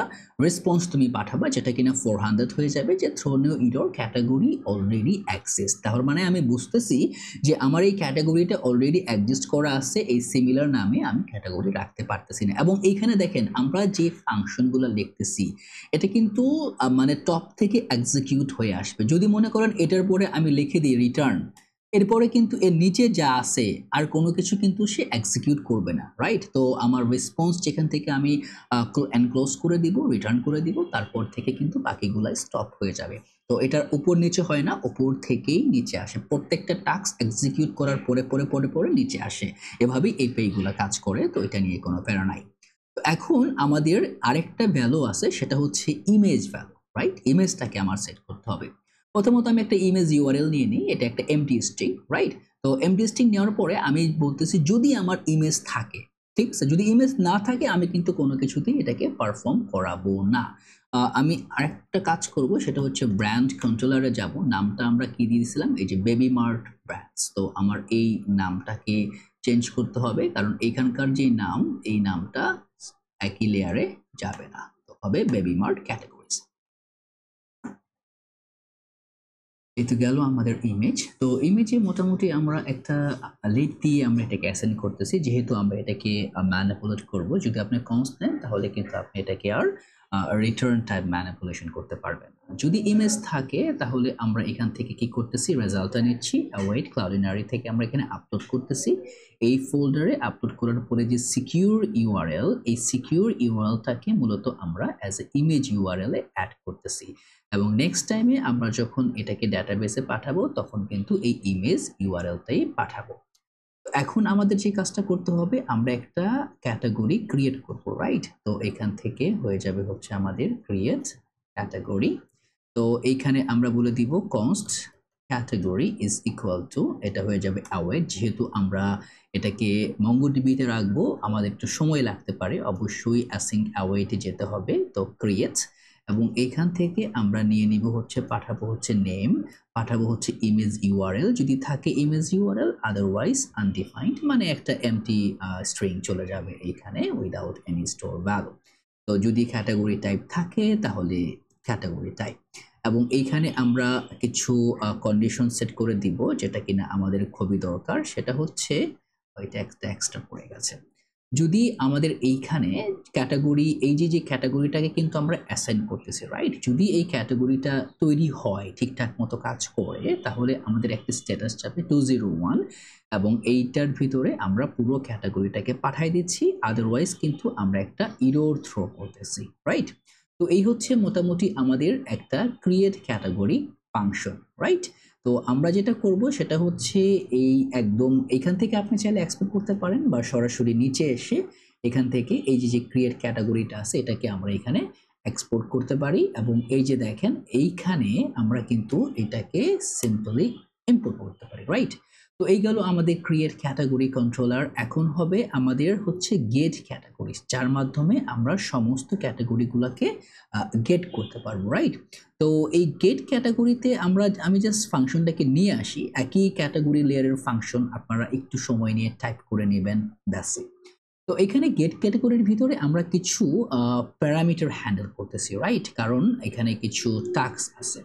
রেসপন্স তুমি পাঠাবা যেটা কিনা 400 হয়ে যাবে, যে throw new your category already exist. তার মানে আমি বুঝতেছি যে আমার এই ক্যাটাগরিটা অলরেডি এক্সিস্ট করা আছে, এই সিমিলার নামে আমি ক্যাটাগরি রাখতে পারতেছি না। এবং এইখানে দেখেন আমরা যে ফাংশনগুলো লিখতেছি এটা কিন্তু মানে টপ থেকে এক্সিকিউট হয়ে আসবে। যদি মনে করেন এটার পরে আমি লিখে দিই রিটার্ন, এরপরে কিন্তু এর নিচে যা আছে আর কোনো কিছু কিন্তু সে এক্সিকিউট করবে না, রাইট? তো আমার রেসপন্স যেখান থেকে আমি এনক্লোজ করে দিব, রিটার্ন করে দিব, তারপর থেকে কিন্তু বাকিগুলো স্টপ হয়ে যাবে। তো এটার উপর নিচে হয় না, উপর থেকেই নিচে আসে, প্রত্যেকটা টাস্ক এক্সিকিউট করার পরে পরে পরে পরে নিচে আসে। এভাবেই এই পেইগুলো কাজ করে, তো এটা নিয়ে কোনো প্যারা নাই। তো এখন আমাদের আরেকটা ভ্যালু আছে, সেটা হচ্ছে ইমেজ ভ্যালু, রাইট? ইমেজটাকে আমার সেট করতে হবে। প্রথমত আমি একটা ইমেজ ইউআরএল নিয়ে নিই, এটা একটা এমটি স্ট্রিং, রাইট? তো এমটি স্ট্রিং নেওয়ার পরে আমি বলতেছি যদি আমার ইমেজ থাকে, ঠিক আছে? যদি ইমেজ না থাকে আমি কিন্তু কোনো কিছুতেই এটাকে পারফর্ম করাবো না। আমি আরেকটা কাজ করব, সেটা হচ্ছে ব্র্যান্ড কন্ট্রোলারে যাব, নামটা আমরা কি দিয়েছিলাম, এই যে বেবি মার্ট ব্র্যান্ডস। তো আমার এই নামটাকে চেঞ্জ করতে হবে, কারণ এখানকার যে নাম, এই নামটা একই লেয়ারে যাবে না, তো হবে বেবি মার্ট ক্যাটাগরিজ। এই তো গেল আমাদের ইমেজ। তো ইমেজে মোটামুটি আমরা একটা লিড দিয়ে আমরা এটাকে অ্যাসাইন করতেছি, যেহেতু আমরা এটাকে ম্যানিপুলেট করব। যদি আপনি কনস্ট নেন তাহলে কিন্তু আপনি এটাকে আর রিটার্ন টাইপ ম্যানিপুলেশন করতে পারবেন না। যদি ইমেজ থাকে তাহলে আমরা এখান থেকে কি করতেছি, রেজাল্টটা নিচ্ছি, অ্যাওয়েট ক্লাউডিনারি থেকে আমরা এখানে আপলোড করতেছি। এই ফোল্ডারে আপলোড করার পরে যে সিকিউর ইউআরএল, এই সিকিউর ইউআরএলটাকে মূলত আমরা অ্যাজ এ ইমেজ ইউআরএল এ অ্যাড করতেছি, এবং নেক্সট টাইমে আমরা যখন এটাকে ডেটাবেসে পাঠাবো তখন কিন্তু এই ইমেজ ইউআরএলটাই পাঠাবো। তো এখন আমাদের যে কাজটা করতে হবে, আমরা একটা ক্যাটাগরি ক্রিয়েট করব, রাইট? তো এখান থেকে হয়ে যাবে হচ্ছে আমাদের ক্রিয়েট ক্যাটাগরি। তো এইখানে আমরা বলে দিব const category is equal to, এটা হয়ে যাবে অ্যাওয়েট। যেহেতু আমরা এটাকে মঙ্গোডিবিতে রাখবো আমাদের একটু সময় লাগতে পারে, অবশ্যই অ্যাসিঙ্ক অ্যাওয়েটে যেতে হবে। তো ক্রিয়েট, এবং এখান থেকে আমরা নিয়ে নিব হচ্ছে, পাঠাবো হচ্ছে নেম, পাঠাবো হচ্ছে ইমেজ ইউআরএল যদি থাকে ইমেজ ইউআরএল, আদারওয়াইজ আনডিফাইন্ড, মানে একটা এমটি স্ট্রিং চলে যাবে এইখানে উইদাউট এনি স্টোর ভ্যালু। তো যদি ক্যাটাগরি টাইপ থাকে তাহলে ক্যাটাগরি টাইপ, এবং এইখানে আমরা কিছু কন্ডিশন সেট করে দিব যেটা কিনা আমাদের খুবই দরকার, সেটা হচ্ছে ওইটা একটা এক্সট্রা পড়ে গেছে। যদি আমাদের এইখানে ক্যাটাগরি, এই যে ক্যাটাগরিটাকে কিন্তু আমরা অ্যাসাইন করতেছি, রাইট? যদি এই ক্যাটাগরিটা তৈরি হয়, ঠিকঠাক মতো কাজ করে, তাহলে আমাদের একটা স্ট্যাটাস চাপে 201, এবং এইটার ভিতরে আমরা পুরো ক্যাটাগরিটাকে পাঠিয়ে দিচ্ছি, আদারওয়াইজ কিন্তু আমরা একটা ইরর থ্রো করতেছি, রাইট? তো এই হচ্ছে মোটামুটি আমাদের একটা ক্রিয়েট ক্যাটাগরি ফাংশন, রাইট? তো আমরা যেটা করব সেটা হচ্ছে এই একদম এখান থেকে আপনি চাইলে এক্সপোর্ট করতে পারেন, বা সরাসরি নিচে এসে এখান থেকে এই যে ক্রিয়েট ক্যাটাগরিটা আছে এটাকে আমরা এখানে এক্সপোর্ট করতে পারি, এবং এই যে দেখেন এইখানে আমরা কিন্তু এটাকে সিম্পলি ইম্পোর্ট করতে পারি, রাইট? তো এই গেল আমাদের ক্রিয়েট ক্যাটাগরি কন্ট্রোলার। এখন হবে আমাদের হচ্ছে গেট ক্যাটাগরিজ, যার মাধ্যমে আমরা সমস্ত ক্যাটাগরিগুলোকে গেট করতে পারবো, রাইট? তো এই গেট ক্যাটাগরিতে আমি জাস্ট ফাংশনটাকে নিয়ে আসি, একই ক্যাটাগরি লেয়ারের ফাংশন, আপনারা একটু সময় নিয়ে টাইপ করে নেবেন, দ্যাটস ইট। তো এখানে গেট ক্যাটাগরির ভিতরে আমরা কিছু প্যারামিটার হ্যান্ডেল করতেছি, রাইট? কারণ এখানে কিছু টাস্ক আছে।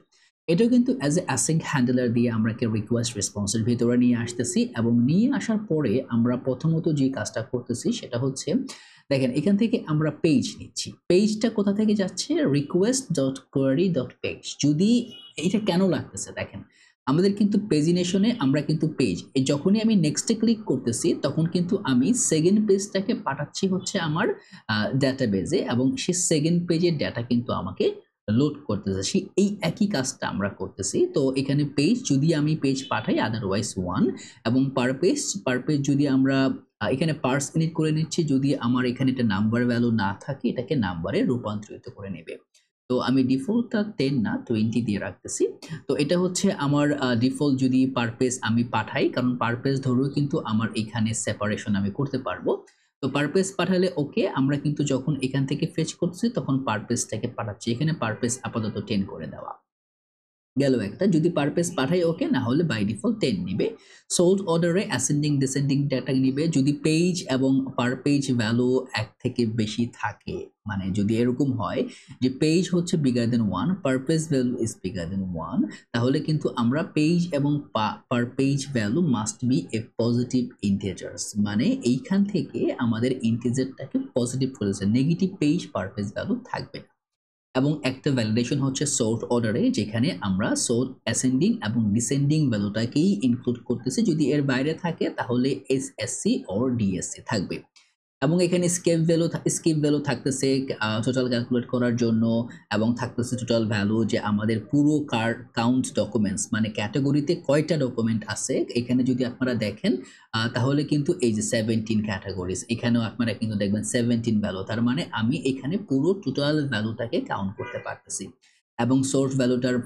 এটাও কিন্তু অ্যাজ এ অ্যাসিঙ্ক হ্যান্ডলার দিয়ে আমরা রিকোয়েস্ট রেসপন্সের ভিতরে নিয়ে আসতেছি এবং নিয়ে আসার পরে আমরা প্রথমত যে কাজটা করতেছি সেটা হচ্ছে দেখেন এখান থেকে আমরা পেজ নিচ্ছি। পেজটা কোথা থেকে যাচ্ছে? Request dot query dot page. যদি এটা কেন লাগতেছে দেখেন আমাদের কিন্তু পেজিনেশনে আমরা কিন্তু পেজ যখনই আমি নেক্সটে ক্লিক করতেছি তখন কিন্তু আমি সেকেন্ড পেজটাকে পাঠাচ্ছি হচ্ছে আমার ডাটাবেজে এবং সেই সেকেন্ড পেজের ডাটা কিন্তু আমাকে লোড করতেছে। সেই এই একই কাজটা আমরা করতেছি। তো এখানে পেজ যদি আমি পেজ পাঠাই আদারওয়াইজ 1 এবং পার পেজ যদি আমরা এখানে পার্স ইনিট করে নিচ্ছি, যদি আমার এখানে এটা নাম্বার ভ্যালু না থাকে এটাকে নাম্বারে রূপান্তরিত করে নেবে। তো আমি ডিফল্টটা 10 না 20 দিয়ে রাখতেছি। তো এটা হচ্ছে আমার ডিফল্ট যদি পার পেজ আমি পাঠাই, কারণ পার পেজ ধরেও কিন্তু আমার এখানে সেপারেশন আমি করতে পারবো। তো পার পেজ পাঠালে ওকে, আমরা কিন্তু যখন এখান থেকে ফেচ করছি তখন পার পেজটাকে পাঠাচ্ছি। এখানে পার পেজ আপাতত 10 করে দেওয়া গেল একটা। যদি পারপেস পাঠাই ওকে, না হলে বাই ডিফল্ট 10 নিবে। সোল্ড অর্ডারে অ্যাসেন্ডিং ডিসেন্ডিং ডাটা নিবে যদি পেজ এবং পার পেজ ভ্যালু 1 থেকে বেশি থাকে, মানে যদি এরকম হয় যে পেজ হচ্ছে bigger then 1 per page value is bigger দেন 1, তাহলে কিন্তু আমরা পেজ এবং per page value must be A positive integers, মানে এইখান থেকে আমাদের ইন্টিজারটাকে পজিটিভ করেছে, negative page per page value থাকবে না। এবং একটা ভ্যালিডেশন হচ্ছে সর্ট অর্ডারে, যেখানে আমরা সর্ট অ্যাসেন্ডিং এবং ডিসেন্ডিং ভ্যালুটাকেই ইনক্লুড করতেছি। যদি এর বাইরে থাকে তাহলে এসএসসি অর ডিএসসি থাকবে। এবং এখানে স্কিপ ভ্যালু থাকতেছে টোটাল ক্যালকুলেট করার জন্য, এবং থাকতেছে টোটাল ভ্যালু যে আমাদের পুরো কাউন্ট ডকুমেন্টস, মানে ক্যাটাগরিতে কয়টা ডকুমেন্ট আছে। এখানে যদি আপনারা দেখেন তাহলে কিন্তু এই যে 17 ক্যাটাগরিজ, এখানেও আপনারা কিন্তু দেখবেন 17 ভ্যালু, তার মানে আমি এখানে পুরো টোটাল ভ্যালুটাকে কাউন্ট করতে পারতেছি। এবং সোর্স ভ্যালুটার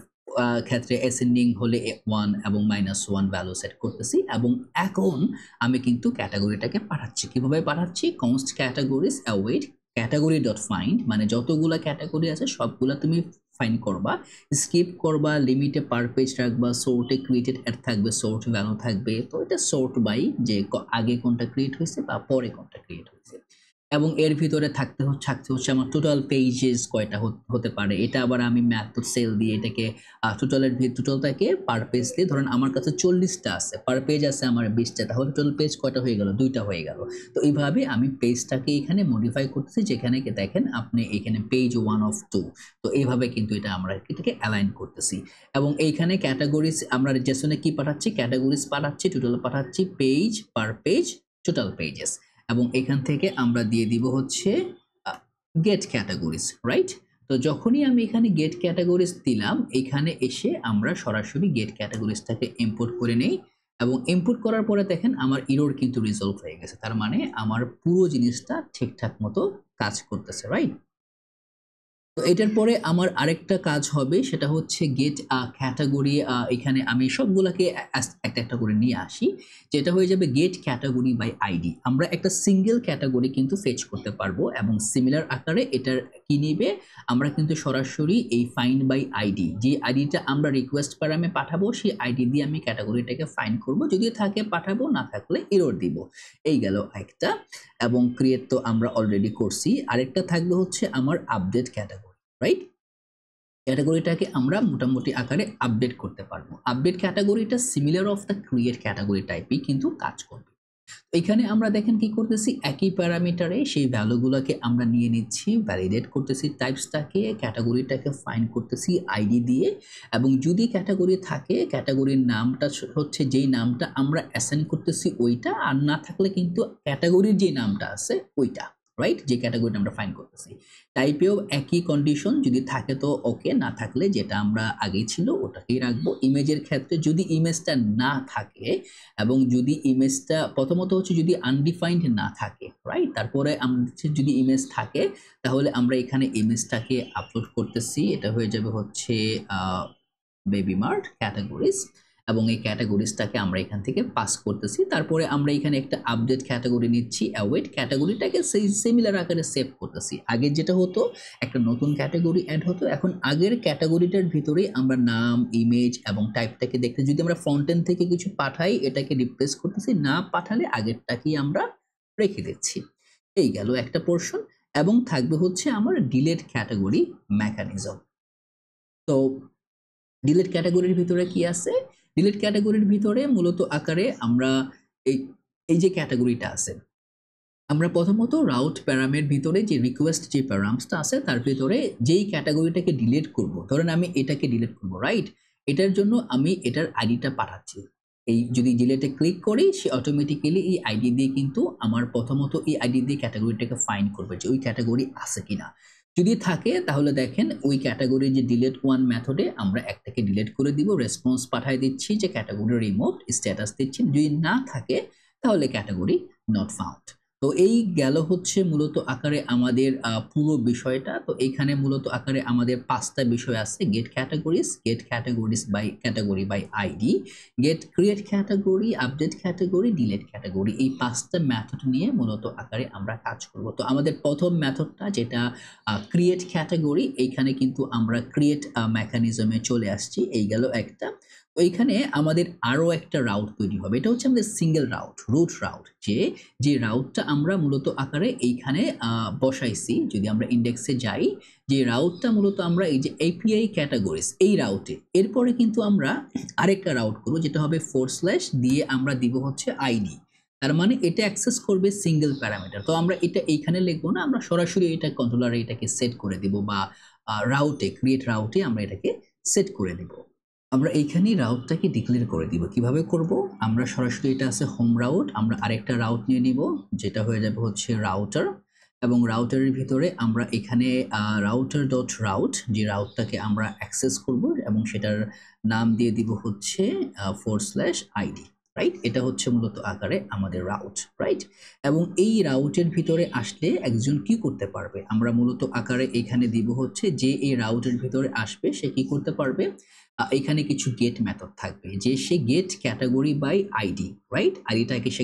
ক্ষেত্রে অ্যাসেন্ডিং হলে 1 এবং -1 ভ্যালু সেট করতেছি। এবং এখন আমি কিন্তু ক্যাটাগরিটাকে পাঠাচ্ছি। কিভাবে পাঠাচ্ছি? Const categories await category dot find, মানে যতগুলা ক্যাটাগরি আছে সবগুলা তুমি ফাইন্ড করবা, স্কিপ করবা, লিমিটে পার পেজ রাখবা, সোর্টে ক্রিয়েটেড অ্যাড থাকবে, সোর্ট ভ্যালু থাকবে। তো এটা সোর্ট বাই যে আগে কোনটা ক্রিয়েট হয়েছে বা পরে কোনটা ক্রিয়েট হয়েছে। এবং এর ভিতরে থাকতে হচ্ছে আমার টোটাল পেজেস কয়টা হতে পারে। এটা আবার আমি ম্যাথ সেল দিয়ে এটাকে টোটালটাকে পার পেজ দিয়ে, ধরেন আমার কাছে 40টা আছে, পার পেজ আছে আমার 20টা, তাহলে টোটাল পেজ কয়টা হয়ে গেল? 2টা হয়ে গেল। তো এইভাবে আমি পেজটাকে এখানে মডিফাই করতেছি, যেখানে দেখেন আপনি এখানে পেজ 1 অফ 2। তো এইভাবে কিন্তু এটা আমরা এটাকে অ্যালাইন করতেছি। এবং এইখানে ক্যাটাগরিজ আমরা জেসনে কি পাঠাচ্ছি? ক্যাটাগরিজ পাঠাচ্ছি, টোটাল পাঠাচ্ছি, page per page total pages. এবং এখান থেকে আমরা দিয়ে দিব হচ্ছে গেট ক্যাটাগরিজ, রাইট? তো যখনই আমি এখানে গেট ক্যাটাগরিজ দিলাম, এখানে এসে আমরা সরাসরি গেট ক্যাটাগরিজটাকে ইম্পোর্ট করে নেই। এবং ইম্পোর্ট করার পরে দেখেন আমার ইরর কিন্তু রিজলভ হয়ে গেছে, তার মানে আমার পুরো জিনিসটা ঠিকঠাক মতো কাজ করতেছে, রাইট? তো এটার পরে আমার আরেকটা কাজ হবে, সেটা হচ্ছে গেট ক্যাটাগরি। এখানে আমি সবগুলাকে একটা একটা করে নিয়ে আসি, যেটা হয়ে যাবে গেট ক্যাটাগরি বাই আইডি। আমরা একটা সিঙ্গেল ক্যাটাগরি কিন্তু ফেচ করতে পারবো এবং সিমিলার আকারে এটার কি নিবে, আমরা কিন্তু সরাসরি এই ফাইন্ড বাই আইডি, যে আইডিটা আমরা রিকোয়েস্ট প্যারামে পাঠাবো, সেই আইডি দিয়ে আমি ক্যাটাগরিটাকে ফাইন্ড করব, যদি থাকে পাঠাবো, না থাকলে এরর দিব। এই গেল একটা। এবং ক্রিয়েট তো আমরা অলরেডি করছি। আরেকটা থাকবে হচ্ছে আমার আপডেট ক্যাটাগরি, রাইট? ক্যাটাগরিটাকে আমরা মোটামুটি আকারে আপডেট করতে পারবো। আপডেট ক্যাটাগরিটা similar of the create category টাইপই কিন্তু কাজ করবে। এখানে আমরা দেখেন কি করতেছি, একই প্যারামিটারে সেই ভ্যালুগুলোকে আমরা নিয়ে নিচ্ছি, ভ্যালিডেট করতেছি টাইপসটাকে, ক্যাটাগরিটাকে ফাইন্ড করতেছি আইডি দিয়ে। এবং যদি ক্যাটাগরি থাকে, ক্যাটাগরির নামটা হচ্ছে যেই নামটা আমরা অ্যাসাইন করতেছি ওইটা, আর না থাকলে কিন্তু ক্যাটাগরির যে নামটা আছে ওইটা, রাইট? যে ক্যাটাগরিটা আমরা ফাইন্ড করতেছি। টাইপেও একই কন্ডিশন, যদি থাকে তো ওকে, না থাকলে যেটা আমরা আগেই ছিল ওটাকেই রাখবো। ইমেজের ক্ষেত্রে যদি ইমেজটা না থাকে, এবং যদি ইমেজটা প্রথমত হচ্ছে যদি আনডিফাইন্ড না থাকে, রাইট? তারপরে আমাদের যদি ইমেজ থাকে তাহলে আমরা এখানে ইমেজটাকে আপলোড করতেছি, এটা হয়ে যাবে হচ্ছে বেবি মার্ট ক্যাটাগরিজ। এবং এই ক্যাটাগরিজটাকে আমরা এখান থেকে পাস করতেছি। তারপরে আমরা এখানে একটা আপডেট ক্যাটাগরি নিচ্ছি, অ্যাওয়েট ক্যাটাগরিটাকে সেই সিমিলার আকারে সেভ করতেছি। আগে যেটা হতো একটা নতুন ক্যাটাগরি অ্যাড হতো, এখন আগের ক্যাটাগরিটার ভিতরেই আমরা নাম, ইমেজ এবং টাইপটাকে দেখতে, যদি আমরা ফ্রন্ট এন্ড থেকে কিছু পাঠাই এটাকে রিপ্লেস করতেছি, না পাঠালে আগেরটাকেই আমরা রেখে দিচ্ছি। এই গেল একটা পোর্শন। এবং থাকবে হচ্ছে আমার ডিলেট ক্যাটাগরি মেকানিজম। তো ডিলিট ক্যাটাগরির ভিতরে কি আছে? ডিলিট ক্যাটাগরির ভিতরে মূলত আকারে আমরা এই এই যে ক্যাটাগরিটা আছে, আমরা প্রথমত রাউট প্যারামের ভিতরে যে রিকোয়েস্ট যে প্যারামসটা আছে তার ভিতরে যেই ক্যাটাগরিটাকে ডিলিট করব, ধরেন আমি এটাকে ডিলিট করব, রাইট? এটার জন্য আমি এটার আইডিটা পাঠাচ্ছি। এই যদি ডিলিটে ক্লিক করি সে অটোমেটিক্যালি এই আইডি দিয়ে কিন্তু আমার প্রথমত এই আইডি দিয়ে ক্যাটাগরিটাকে ফাইন্ড করবে যে ওই ক্যাটাগরি আছে কিনা। যদি থাকে তাহলে দেখেন ওই ক্যাটাগরি যে ডিলিট ওয়ান মেথডে আমরা একটাকে ডিলিট করে দিব, রেসপন্স পাঠিয়ে দিচ্ছি যে ক্যাটাগরি রিমুভ, স্ট্যাটাস দিচ্ছি। যদি না থাকে তাহলে ক্যাটাগরি নট ফাউন্ড। তো এই গেল হচ্ছে মূলত আকারে আমাদের পুরো বিষয়টা। তো এখানে মূলত আকারে আমাদের 5টা বিষয় আছে: get categories by category by ID, get create category, update category, delete category. এই 5টা মেথড নিয়ে মূলত আকারে আমরা কাজ করব। তো আমাদের প্রথম মেথডটা যেটা ক্রিয়েট ক্যাটাগরি, এইখানে কিন্তু আমরা ক্রিয়েট মেকানিজমে চলে আসছি। এই গেল একটা। তো এইখানে আমাদের আরো একটা রাউট তৈরি হবে, এটা হচ্ছে আমাদের সিঙ্গেল রাউট, রুট রাউট। যে রাউটটা আমরা মূলত আকারে এইখানে বসাইছি, যদি আমরা ইন্ডেক্সে যাই, যে রাউটটা মূলত আমরা এই যে এপিআই ক্যাটাগরিজ এই রাউটে, এরপরে কিন্তু আমরা আরেকটা রাউট করব যেটা হবে / দিয়ে আমরা দিব হচ্ছে আইডি। তার মানে এটা অ্যাক্সেস করবে সিঙ্গেল প্যারামিটার। তো আমরা এটা এইখানে লিখবো না, আমরা সরাসরি এটা কন্ট্রোলারে এটাকে সেট করে দিব, বা রাউটে ক্রিয়েট রাউটে আমরা এটাকে সেট করে দিব। আমরা এইখানেই রাউটটাকে ডিক্লেয়ার করে দিব। কিভাবে করব? আমরা সরাসরি এটা আছে হোম রাউট, আমরা আরেকটা রাউট নিয়ে নিব যেটা হয়ে যাবে হচ্ছে রাউটার, এবং রাউটারের ভিতরে আমরা এখানে রাউটার ডট রাউট যে রাউটটাকে আমরা অ্যাক্সেস করব এবং সেটার নাম দিয়ে দিব হচ্ছে /id, রাইট? এটা হচ্ছে মূলত আকারে আমাদের রাউট, রাইট? এবং এই রাউটের ভিতরে আসলে একজন কি করতে পারবে, আমরা মূলত আকারে এখানে দিব হচ্ছে যে এই রাউটের ভিতরে আসবে সে কি করতে পারবে, এখানে কিছু গেট মেথড থাকবে যে সে get category by ID, right? আইডিটাকে সে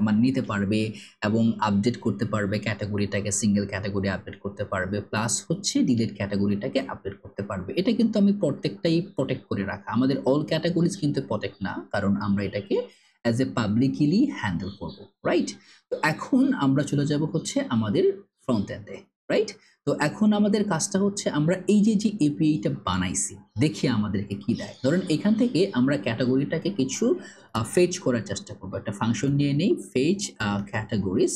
মানে নিতে পারবে এবং আপডেট করতে পারবে, ক্যাটাগরিটাকে সিঙ্গেল ক্যাটাগরি আপডেট করতে পারবে, প্লাস হচ্ছে ডিলিট ক্যাটাগরিটাকে আপডেট করতে পারবে। এটা কিন্তু আমি প্রত্যেকটাই প্রোটেক্ট করে রাখা, আমাদের অল ক্যাটাগরিজ কিন্তু প্রোটেক্ট না, কারণ আমরা এটাকে অ্যাজ এ পাবলিকলি হ্যান্ডেল করব, রাইট? তো এখন আমরা চলে যাব হচ্ছে আমাদের ফ্রন্ট এন্ডে, রাইট? তো এখন আমাদের কাজটা হচ্ছে আমরা এই যে এপিআইটা বানাইছি, দেখি আমাদেরকে কি দেয়। ধরেন এখান থেকে আমরা ক্যাটাগরিটাকে কিছু ফেচ করার চেষ্টা করবো। একটা ফাংশন নিয়ে নেই, ফেচ ক্যাটাগরিজ,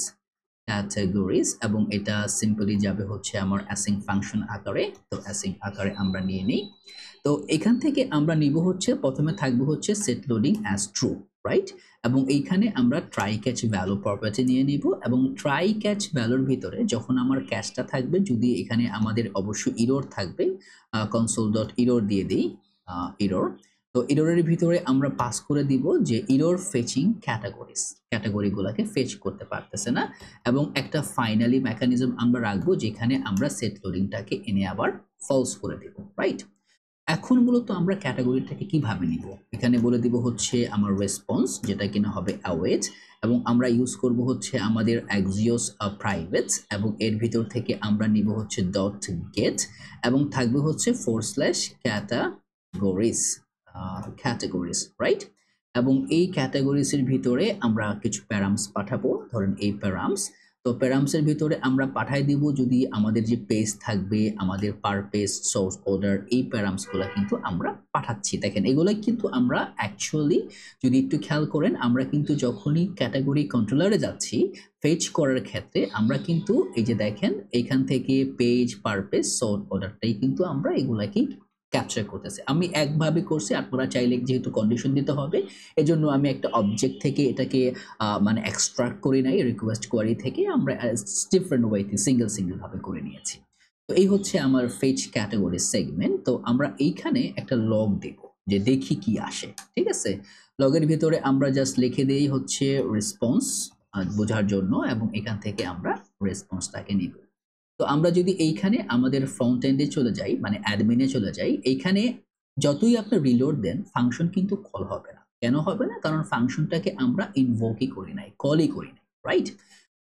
এবং এটা সিম্পলি যাবে হচ্ছে আমার অ্যাসিং ফাংশন আকারে। তো অ্যাসিং আকারে আমরা নিয়ে নিই। তো এখান থেকে আমরা নিব হচ্ছে, প্রথমে থাকবে হচ্ছে set loading as true, right? এবং এইখানে আমরা ট্রাই ক্যাচ ভ্যালু প্রপার্টি নিয়ে নিব, এবং ট্রাই ক্যাচ ভ্যালুর ভিতরে যখন আমার ক্যাচটা থাকবে, যদি এখানে আমাদের অবশ্যই ইরর থাকবে, console.error দিয়ে দিই, ইরর। তো ইররের ভিতরে আমরা পাস করে দিব যে ইরর ফেচিং ক্যাটাগরিজ, ক্যাটাগরিগুলোকে ফেচ করতে পারতেছে না, এবং একটা ফাইনালি মেকানিজম আমরা রাখবো যেখানে আমরা সেট লোডিংটাকে এনে আবার ফলস করে দেব, রাইট? এখন মূলত আমরা ক্যাটাগরিটাকে কিভাবে নিব, এখানে বলে দিব হচ্ছে আমার রেসপন্স, যেটা কিনা হবে অ্যাওয়েট, এবং আমরা ইউজ করব হচ্ছে আমাদের এক্সিওস প্রাইভেট, এবং এর ভিতর থেকে আমরা নিব হচ্ছে ডট গেট, এবং থাকবে হচ্ছে /ক্যাটাগরিজ, রাইট? এবং এই ক্যাটাগরিজের ভিতরে আমরা কিছু প্যারামস পাঠাবো, ধরেন এই প্যারামস। তো প্যারামসের ভিতরে আমরা পাঠাই দিব যদি আমাদের যে পেজ থাকবে, আমাদের পার পেজ, সোর্স অর্ডার, এই প্যারামসগুলো কিন্তু আমরা পাঠাচ্ছি। দেখেন এগুলো কিন্তু আমরা অ্যাকচুয়ালি যদি একটু খেয়াল করেন, আমরা কিন্তু যখনই ক্যাটাগরি কন্ট্রোলারে যাচ্ছি ফেচ করার ক্ষেত্রে, আমরা কিন্তু এই যে দেখেন এখান থেকে পেজ, পার পেজ, সোর্স অর্ডারটাই কিন্তু আমরা এগুলাকেই ক্যাপচার করতেছে। আমি একভাবে করছি, আপনারা চাইলে যেহেতু কন্ডিশন দিতে হবে এজন্য আমি একটা অবজেক্ট থেকে এটাকে মানে এক্সট্রাক্ট করে নাই, রিকোয়েস্ট কোয়ারি থেকে আমরা ডিফারেন্ট ওয়েতে সিঙ্গেল ভাবে করে নিয়েছি। তো এই হচ্ছে আমার ফেচ ক্যাটাগরি সেগমেন্ট। তো আমরা এইখানে একটা লগ দেব যে দেখি কি আসে, ঠিক আছে? লগের ভিতরে আমরা জাস্ট লিখে দেই হচ্ছে রেসপন্স বোঝার জন্য, এবং এখান থেকে আমরা রেসপন্সটাকে নিব। তো আমরা যদি এইখানে আমাদের ফ্রন্ট এন্ডে চলে যাই, মানে অ্যাডমিনে চলে যাই, এইখানে যতই আপনি রিলোড দেন ফাংশন কিন্তু কল হবে না। কেন হবে না? কারণ ফাংশনটাকে আমরা ইনভোকই করি নাই, কলই করি নাই, রাইট?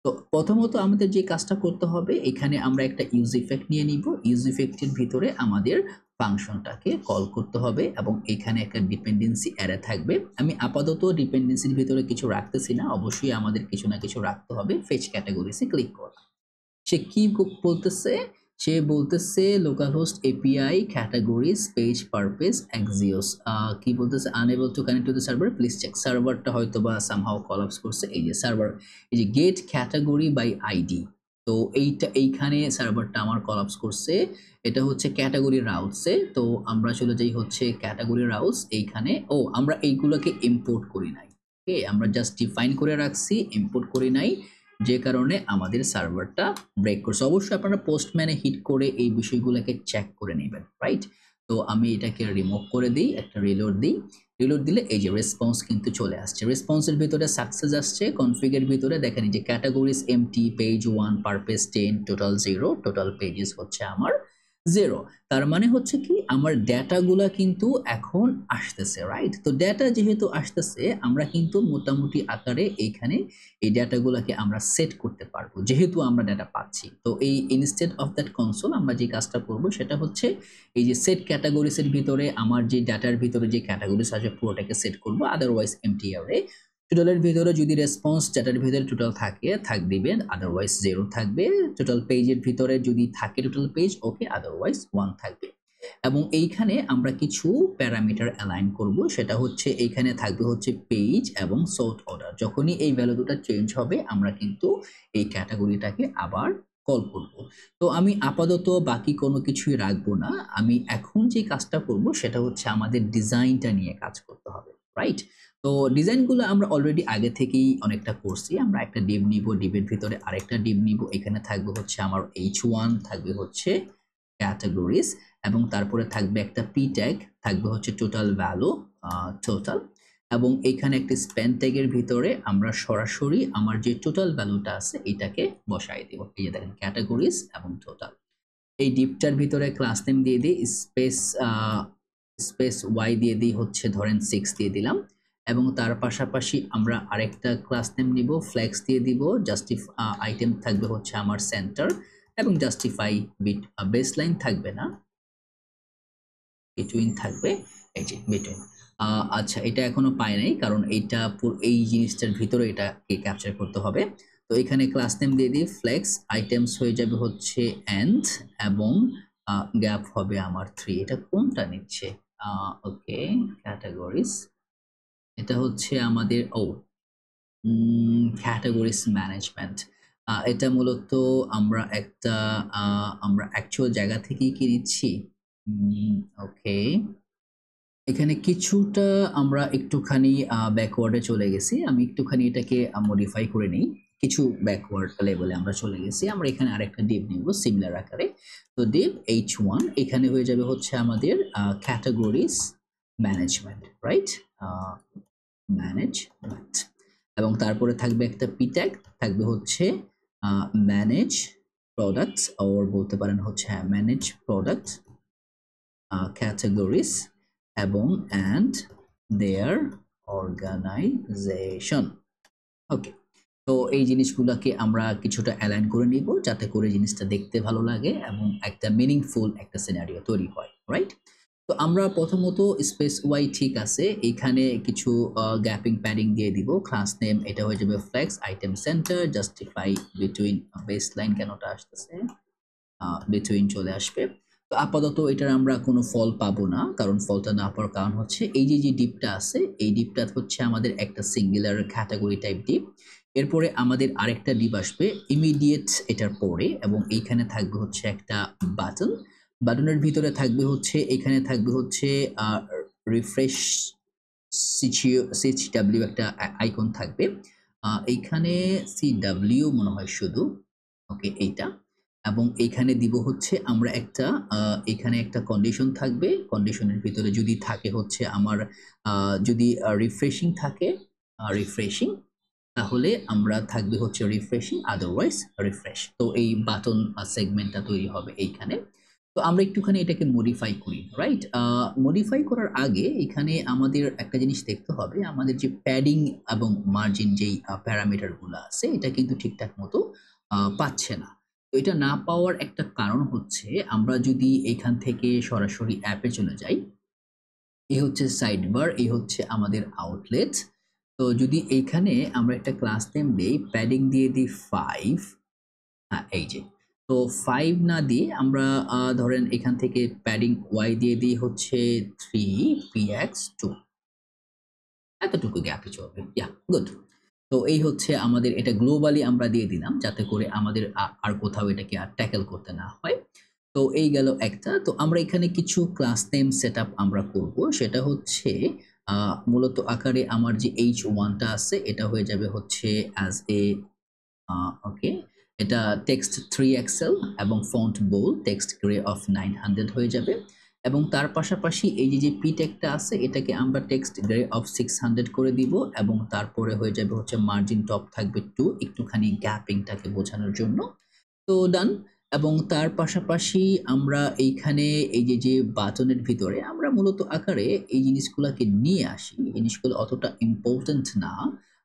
তো প্রথমত আমাদের যে কাজটা করতে হবে, এখানে আমরা একটা ইউজ ইফেক্ট নিয়ে নিব। ইউজ ইফেক্টের ভিতরে আমাদের ফাংশনটাকে কল করতে হবে, এবং এখানে একটা ডিপেন্ডেন্সি অ্যারে থাকবে। আমি আপাতত ডিপেন্ডেন্সির ভিতরে কিছু রাখতেছি না, অবশ্যই আমাদের কিছু না কিছু রাখতে হবে। ফেচ ক্যাটাগরিসে ক্লিক করলাম, সে কি বলতেছে সে বলতেছে local host API categories page purpose Axios কি বলতেছে unable to connect to the server please check সার্ভারটা হয়তো বা সামহাও কলাপস করছে এই যে সার্ভার এই যে গেট ক্যাটাগরি বাই আইডি তো এইখানে সার্ভারটা আমার কলাপস করছে এটা হচ্ছে ক্যাটাগরি রাউটসে তো আমরা চলে যাই হচ্ছে ক্যাটাগরি রাউটস এইখানে আমরা এইগুলোকে ইম্পোর্ট করি নাই ওকে আমরা জাস্ট ডিফাইন করে রাখছি ইম্পোর্ট করি নাই যে কারণে আমাদের সার্ভারটা ব্রেক করছে অবশ্যই আপনারা পোস্টম্যানে হিট করে এই বিষয়গুলোকে চেক করে নেবেন রাইট তো আমি এটাকে রিমুভ করে দিই একটা রিলোড দিলে এই যে রেসপন্স কিন্তু চলে আসছে রেসপন্সের ভিতরে সাকসেস আসছে কনফিগের ভিতরে দেখেন যে categories empty page 1 per page 10 total 0 total pages হচ্ছে আমার 0 তার মানে হচ্ছে কি আমার ডেটাগুলা কিন্তু এখন আসতেছে রাইট তো ডেটা যেহেতু আসতেছে আমরা কিন্তু মোটামুটি আকারে এইখানে এই ডেটাগুলোকে আমরা সেট করতে পারবো যেহেতু আমরা ডেটা পাচ্ছি তো এই ইনস্টেড অফ দ্যাট কনসোল আমরা যে কাজটা করব সেটা হচ্ছে এই যে সেট ক্যাটাগরিজের ভিতরে আমার যে ডাটার ভিতরে যে ক্যাটাগরিজ আছে পুরোটাকে সেট করব আদারওয়াইজ এমটিআর এ টোটালের ভিতরে যদি রেসপন্স ডাটার ভিতরে টোটাল থাক দিবেন আদারওয়াইজ 0 থাকবে টোটাল পেজের ভিতরে যদি থাকে টোটাল পেজ ওকে আদারওয়াইজ 1 থাকবে এবং এইখানে আমরা কিছু প্যারামিটার অ্যালাইন করব সেটা হচ্ছে এইখানে থাকবে হচ্ছে পেজ এবং সর্ট অর্ডার যখনই এই ভ্যালু দুটো চেঞ্জ হবে আমরা কিন্তু এই ক্যাটাগরিটাকে আবার কল করব তো আমি আপাতত বাকি কোনো কিছুই রাখবো না আমি এখন যে কাজটা করব সেটা হচ্ছে আমাদের ডিজাইনটা নিয়ে কাজ করতে হবে রাইট তো ডিজাইনগুলো আমরা অলরেডি আগে থেকেই অনেকটা করছি আমরা একটা ডিভ নিব ডিভের ভিতরে আরেকটা ডিভ নিব এখানে থাকবে হচ্ছে আমার h1 থাকবে হচ্ছে ক্যাটাগরিজ এবং তারপরে থাকবে একটা পি ট্যাগ থাকবে হচ্ছে টোটাল ভ্যালু টোটাল এবং এখানে একটা স্প্যান ট্যাগের ভিতরে আমরা সরাসরি আমার যে টোটাল ভ্যালুটা আছে এটাকে বসাই দেব এই যে দেখেন ক্যাটাগরিজ এবং টোটাল এই ডিপটার ভিতরে ক্লাস নেম দিয়ে দিই স্পেস ওয়াই দিয়ে দিই হচ্ছে ধরেন 6 দিয়ে দিলাম এবং তার পাশাপাশি আমরা আরেকটা ক্লাস নেম নিব ফ্লেক্স দিয়ে দিব আইটেম থাকবে হচ্ছে আমার সেন্টার এবং জাস্টিফাই বেসলাইন থাকবে না বিটুইন থাকবে এই যে বিটুইন আচ্ছা এটা এখনো পাই নাই কারণ এইটা এই জিনিসটার ভিতরে এটাকে ক্যাপচার করতে হবে তো এখানে ক্লাস নেম দিয়ে দিই ফ্লেক্স আইটেমস হয়ে যাবে হচ্ছে এন্ড এবং গ্যাপ হবে আমার 3 এটা কোনটা নিচ্ছে ওকে ক্যাটাগরিজ এটা হচ্ছে আমাদের ক্যাটাগরিজ ম্যানেজমেন্ট এটা মূলত আমরা আমরা অ্যাকচুয়াল জায়গা থেকেই কি নিচ্ছি ওকে এখানে কিছুটা আমরা একটুখানি ব্যাকওয়ার্ডে চলে গেছি আমি একটুখানি এটাকে মডিফাই করে নিই কিছু ব্যাকওয়ার্ড লেভেলে আমরা চলে গেছি আমরা এখানে আরেকটা ডিভ নিব সিমিলার আকারে তো ডিভ h1 এখানে হয়ে যাবে হচ্ছে আমাদের ক্যাটাগরিজ ম্যানেজমেন্ট রাইট ম্যানেজমেন্ট এবং তারপরে থাকবে একটা পি ট্যাগ থাকবে হচ্ছে ম্যানেজ প্রোডাক্টস ওর বলতে পারেন হচ্ছে ম্যানেজ প্রোডাক্ট ক্যাটাগরিজ এবং অ্যান্ড দেয়ার অর্গানাইজেশন ওকে তো এই জিনিসগুলোকে আমরা কিছুটা অ্যালাইন করে নিব যাতে করে জিনিসটা দেখতে ভালো লাগে এবং একটা মিনিংফুল একটা সিনারিও তৈরি হয় রাইট তো আমরা প্রথমত স্পেস ওয়াই ঠিক আছে এখানে কিছু গ্যাপিং প্যাডিং দিয়ে দিব ক্লাস নেম এটা হয়ে যাবে flex item center justify between baseline কেনটা আসতেছে বিটুইন চলে আসবে তো আপাতত এটার আমরা কোনো ফল পাবো না কারণ ফলটা না পাওয়ার কারণ হচ্ছে এই যে ডিপটা আছে এই ডিপটা হচ্ছে আমাদের একটা সিঙ্গুলার ক্যাটাগরি টাইপ ডিপ এরপরে আমাদের আরেকটা ডিপ আসবে ইমিডিয়েট এটার পরে এবং এইখানে থাকবে হচ্ছে একটা বাটনের ভিতরে থাকবে হচ্ছে এখানে থাকবে হচ্ছে রিফ্রেশ সিডব্লিউ একটা আইকন থাকবে এইখানে সিডব্লিউ মনে হয় শুধু ওকে এইটা এবং এখানে দিব হচ্ছে আমরা এখানে একটা কন্ডিশন থাকবে কন্ডিশনের ভিতরে যদি থাকে হচ্ছে আমার যদি রিফ্রেশিং থাকে রিফ্রেশিং তাহলে আমরা থাকবে হচ্ছে রিফ্রেশিং আদারওয়াইজ রিফ্রেশ তো এই বাটন সেগমেন্টটা তৈরি হবে এইখানে তো আমরা একটুখানি এটাকে মডিফাই করি রাইট মডিফাই করার আগে এখানে আমাদের একটা জিনিস দেখতে হবে আমাদের যে প্যাডিং এবং মার্জিন যেই প্যারামিটারগুলো আছে এটা কিন্তু ঠিকঠাক মতো পাচ্ছে না তো এটা না পাওয়ার একটা কারণ হচ্ছে আমরা যদি এখান থেকে সরাসরি অ্যাপে চলে যাই এই হচ্ছে সাইড বার এই হচ্ছে আমাদের আউটলেট তো যদি এইখানে আমরা একটা ক্লাস নেম দিই প্যাডিং দিয়ে দিই 5 হ্যাঁ এই যে তো 5 না দিয়ে আমরা ধরেন এখান থেকে প্যাডিং y দিয়ে দিই হচ্ছে 3px2 এতটুকু গ্যাপই চলবে। গুড। তো এই হচ্ছে আমাদের এটা গ্লোবালি আমরা দিয়ে দিলাম যাতে করে আমাদের আর কোথাও এটাকে আর ট্যাকেল করতে না হয়। তো এই গেল একটা। তো আমরা এখানে কিছু ক্লাস নেম সেটআপ আমরা করব। সেটা হচ্ছে মূলত আকারে আমার যে h1 টা আছে এটা হয়ে যাবে হচ্ছে অ্যাজ এ ওকে। এটা টেক্সট 3 এক্সেল এবং font bold text grey of 900 হয়ে যাবে। এবং তার পাশাপাশি এই যে পি ট্যাগটা আছে এটাকে আমরা টেক্সট গ্রে অফ 600 করে দিব এবং তারপরে হয়ে যাবে হচ্ছে মার্জিন টপ থাকবে 2 একটুখানি গ্যাপিংটাকে বোঝানোর জন্য। তো ডান। এবং তার পাশাপাশি আমরা এইখানে এই যে বাটনের ভিতরে আমরা মূলত আকারে এই জিনিসগুলাকে নিয়ে আসি। এই জিনিসগুলো অতটা ইম্পর্টেন্ট না।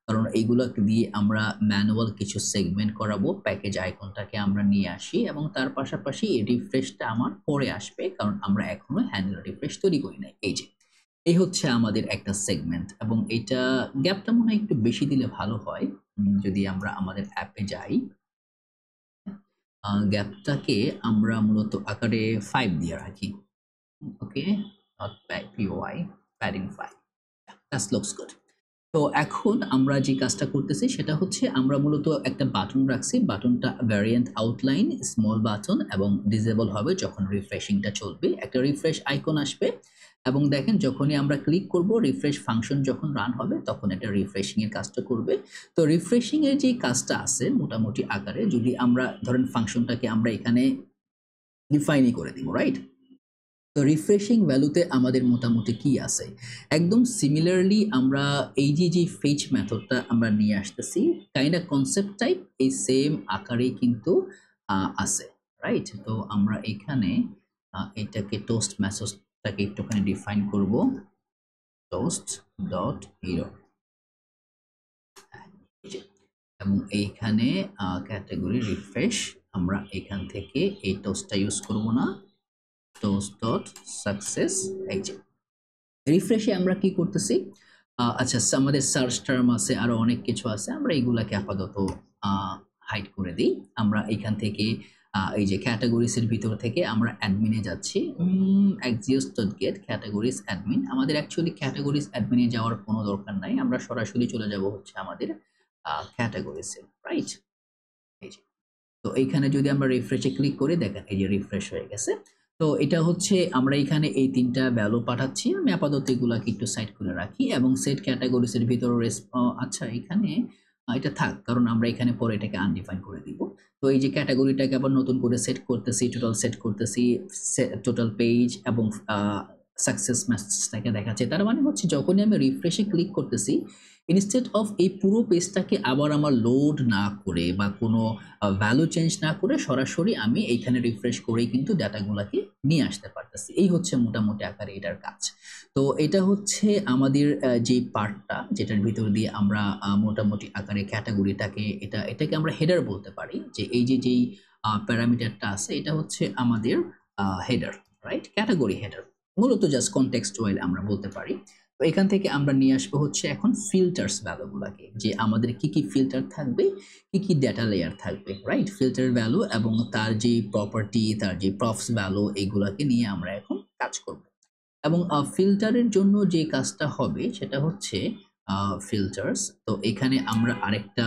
কারণ এইগুলাকে দিয়ে আমরা ম্যানুয়াল কিছু সেগমেন্ট করাবো। প্যাকেজ আইকনটাকে আমরা নিয়ে আসি এবং তার পাশাপাশি এই রিফ্রেশটা আমার পরে আসবে। কারণ আমরা এখনো হ্যান্ডেল রিফ্রেশ তৈরি করি নাই। এই যে। এই হচ্ছে আমাদের একটা সেগমেন্ট এবং এটা গ্যাপটা মনে হয় একটু বেশি দিলে ভালো হয়। যদি আমরা আমাদের অ্যাপে যাই গ্যাপটাকে আমরা মূলত আকারে 5 দিয়ে রাখি। Okay, not POI, padding 5. That's looks good. তো এখন আমরা যে কাজটা করতেছি সেটা হচ্ছে আমরা মূলত একটা বাটন রাখছি। বাটনটা ভ্যারিয়েন্ট আউটলাইন স্মল বাটন এবং ডিসেবল হবে যখন রিফ্রেশিংটা চলবে। একটা রিফ্রেশ আইকন আসবে এবং দেখেন যখনই আমরা ক্লিক করব রিফ্রেশ ফাংশন যখন রান হবে তখন এটা রিফ্রেশিং এর কাজটা করবে। তো রিফ্রেশিং এর যে কাজটা আছে মোটামুটি আকারে যদি আমরা ধরেন ফাংশনটাকে আমরা এখানে ডিফাইনই করে দিব, রাইট? তো রিফ্রেশিং ভ্যালুতে আমাদের মোটামুটি কি আছে? একদম সিমিলারলি আমরা এই যে ফেচ মেথডটা আমরা নিয়ে আসতেছি কাইন্ড কনসেপ্ট টাইপ এই সেম আকারেই কিন্তু আছে, রাইট? তো আমরা এখানে এটাকে টোস্ট মেসেজটাকে একটুখানি ডিফাইন করব। টোস্ট ডট হিরো এবং এইখানে ক্যাটাগরি রিফ্রেশ আমরা এখান থেকে এই টোস্টটা ইউজ করব না। টোস্ট ডট সাকসেস এই যে রিফ্রেশে আমরা কি করতেছি আচ্ছা আমাদের সার্চ টার্ম আছে আরো অনেক কিছু আছে আমরা এগুলাকে আপাতত হাইড করে দিই। আমরা এখান থেকে এই যে ক্যাটাগরিজ এর ভিতর থেকে আমরা অ্যাডমিনে যাচ্ছি axios.get categories admin। আমাদের অ্যাকচুয়ালি ক্যাটাগরিজ অ্যাডমিনে যাওয়ার কোনো দরকার নাই, আমরা সরাসরি চলে যাব হচ্ছে আমাদের ক্যাটাগরিজ এ, রাইট? এই যে তো এইখানে যদি আমরা রিফ্রেশে ক্লিক করি দেখেন এই যে রিফ্রেশ হয়ে গেছে। তো এটা হচ্ছে আমরা এখানে এই ৩টা ভ্যালু পাঠাচ্ছি। আমি আপাতত এগুলাকে একটু সাইড করে রাখি এবং সেট ক্যাটাগরিজ এর ভিতরে আচ্ছা এখানে এটা থাক কারণ আমরা এখানে পরে এটাকে আনডিফাইন করে দিব। তো এই যে ক্যাটাগরিটাকে আবার নতুন করে সেট করতেছি, টোটাল সেট করতেছি, টোটাল পেজ এবং সাকসেস মেসেজটাকে দেখাচ্ছে। তার মানে হচ্ছে যখনই আমি রিফ্রেশে ক্লিক করতেছি ইনস্টেড অফ এই পুরো পেজটাকে আবার আমার লোড না করে বা কোনো ভ্যালু চেঞ্জ না করে সরাসরি আমি এইখানে রিফ্রেশ করেই কিন্তু ডাটাগুলোকে নিয়ে আসতে পারতেছি। এই হচ্ছে মোটামুটি আকারে এটার কাজ। তো এটা হচ্ছে আমাদের যে পার্টটা যেটার ভিতর দিয়ে আমরা মোটামুটি আকারে ক্যাটাগরিটাকে এটাকে আমরা হেডার বলতে পারি যে এই যেই প্যারামিটারটা আছে এটা হচ্ছে আমাদের হেডার, রাইট? ক্যাটাগরি হেডার মূলত জাস্ট কনটেক্সচুয়াল আমরা বলতে পারি। তো এখান থেকে আমরা নিয়ে আসবো হচ্ছে এখন ফিল্টার্স ভ্যালুগুলোকে যে আমাদের কি ফিল্টার থাকবে, কি ডেটা লেয়ার থাকবে, রাইট? ফিল্টার ভ্যালু এবং তার যে প্রপার্টি তার যে প্রফস ভ্যালু এইগুলাকে নিয়ে আমরা এখন কাজ করব। এবং ফিল্টারের জন্য যে কাজটা হবে সেটা হচ্ছে ফিল্টার্স। তো এখানে আমরা আরেকটা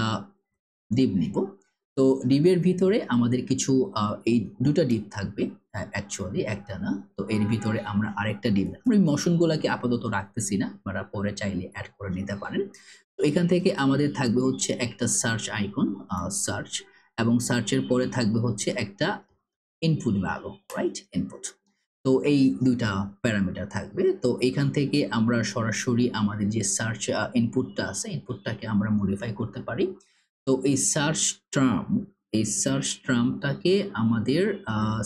ডিভ নিব। তো ডিভের ভিতরে আমাদের কিছু এই দুটা ডিভ থাকবে অ্যাকচুয়ালি একটা না। তো এর ভিতরে আমরা আরেকটা ডিভ আমরা এই মোশনগুলোকে আপাতত রাখতেছি না, আপনারা পরে চাইলে অ্যাড করে নিতে পারেন। তো এখান থেকে আমাদের থাকবে হচ্ছে একটা সার্চ আইকন সার্চ এবং সার্চের পরে থাকবে হচ্ছে একটা ইনপুট ভ্যালু, রাইট? ইনপুট। তো এই দুইটা প্যারামিটার থাকবে। তো এখান থেকে আমরা সরাসরি আমাদের যে সার্চ ইনপুটটা আছে ইনপুটটাকে আমরা মডিফাই করতে পারি। তো এই সার্চ টার্মটাকে আমাদের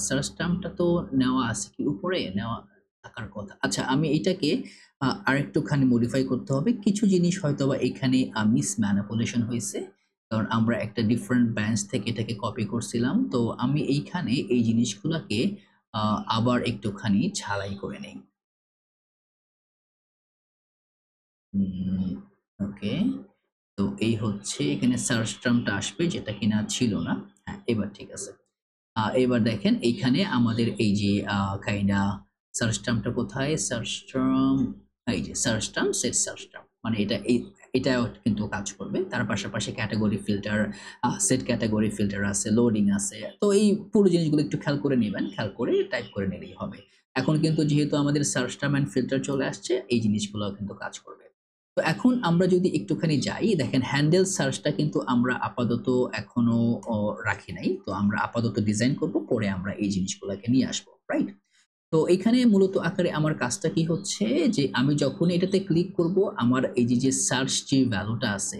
সার্চ টার্মটা তো নেওয়া আছে কি উপরে নেওয়া থাকার কথা। আচ্ছা আমি এটাকে আরেকটুখানি মডিফাই করতে হবে। কিছু জিনিস হয়তোবা এখানে মিস ম্যানিপুলেশন হয়েছে। কারণ আমরা একটা ডিফারেন্ট ব্রাঞ্চ থেকে এটাকে কপি করছিলাম। তো আমি এইখানে এই জিনিসগুলাকে আবার একটুখানি ঝালাই করে নেই। ওকে। তো এই হচ্ছে এখানে সার্চ টার্মটা আসবে যেটা কিনা ছিল না। হ্যাঁ, এবার ঠিক আছে। এবার দেখেন এইখানে আমাদের এই যে কাইন্ডা সার্চ টার্মটা কোথায়, সার্চ টার্ম, এই যে search term, set search term, মানে এটাও কিন্তু কাজ করবে। তার পাশাপাশি category filter, set category filter আছে, লোডিং আছে। তো এই পুরো জিনিসগুলো একটু খেয়াল করে নেবেন, খেয়াল করে টাইপ করে নিলেই হবে। এখন কিন্তু যেহেতু আমাদের সার্চ টার্ম অ্যান্ড ফিল্টার চলে আসছে, এই জিনিসগুলো কিন্তু কাজ করবে। তো এখন আমরা যদি একটুখানি যাই, দেখেন হ্যান্ডেল সার্চটা কিন্তু আমরা আপাতত এখনো রাখি নাই। তো আমরা আপাতত ডিজাইন করব, পরে আমরা এই জিনিসগুলোকে নিয়ে আসবো, রাইট? তো এখানে মূলত আকারে আমার কাজটা কি হচ্ছে যে আমি যখন এটাতে ক্লিক করব, আমার এই যে সার্চ যে ভ্যালুটা আছে,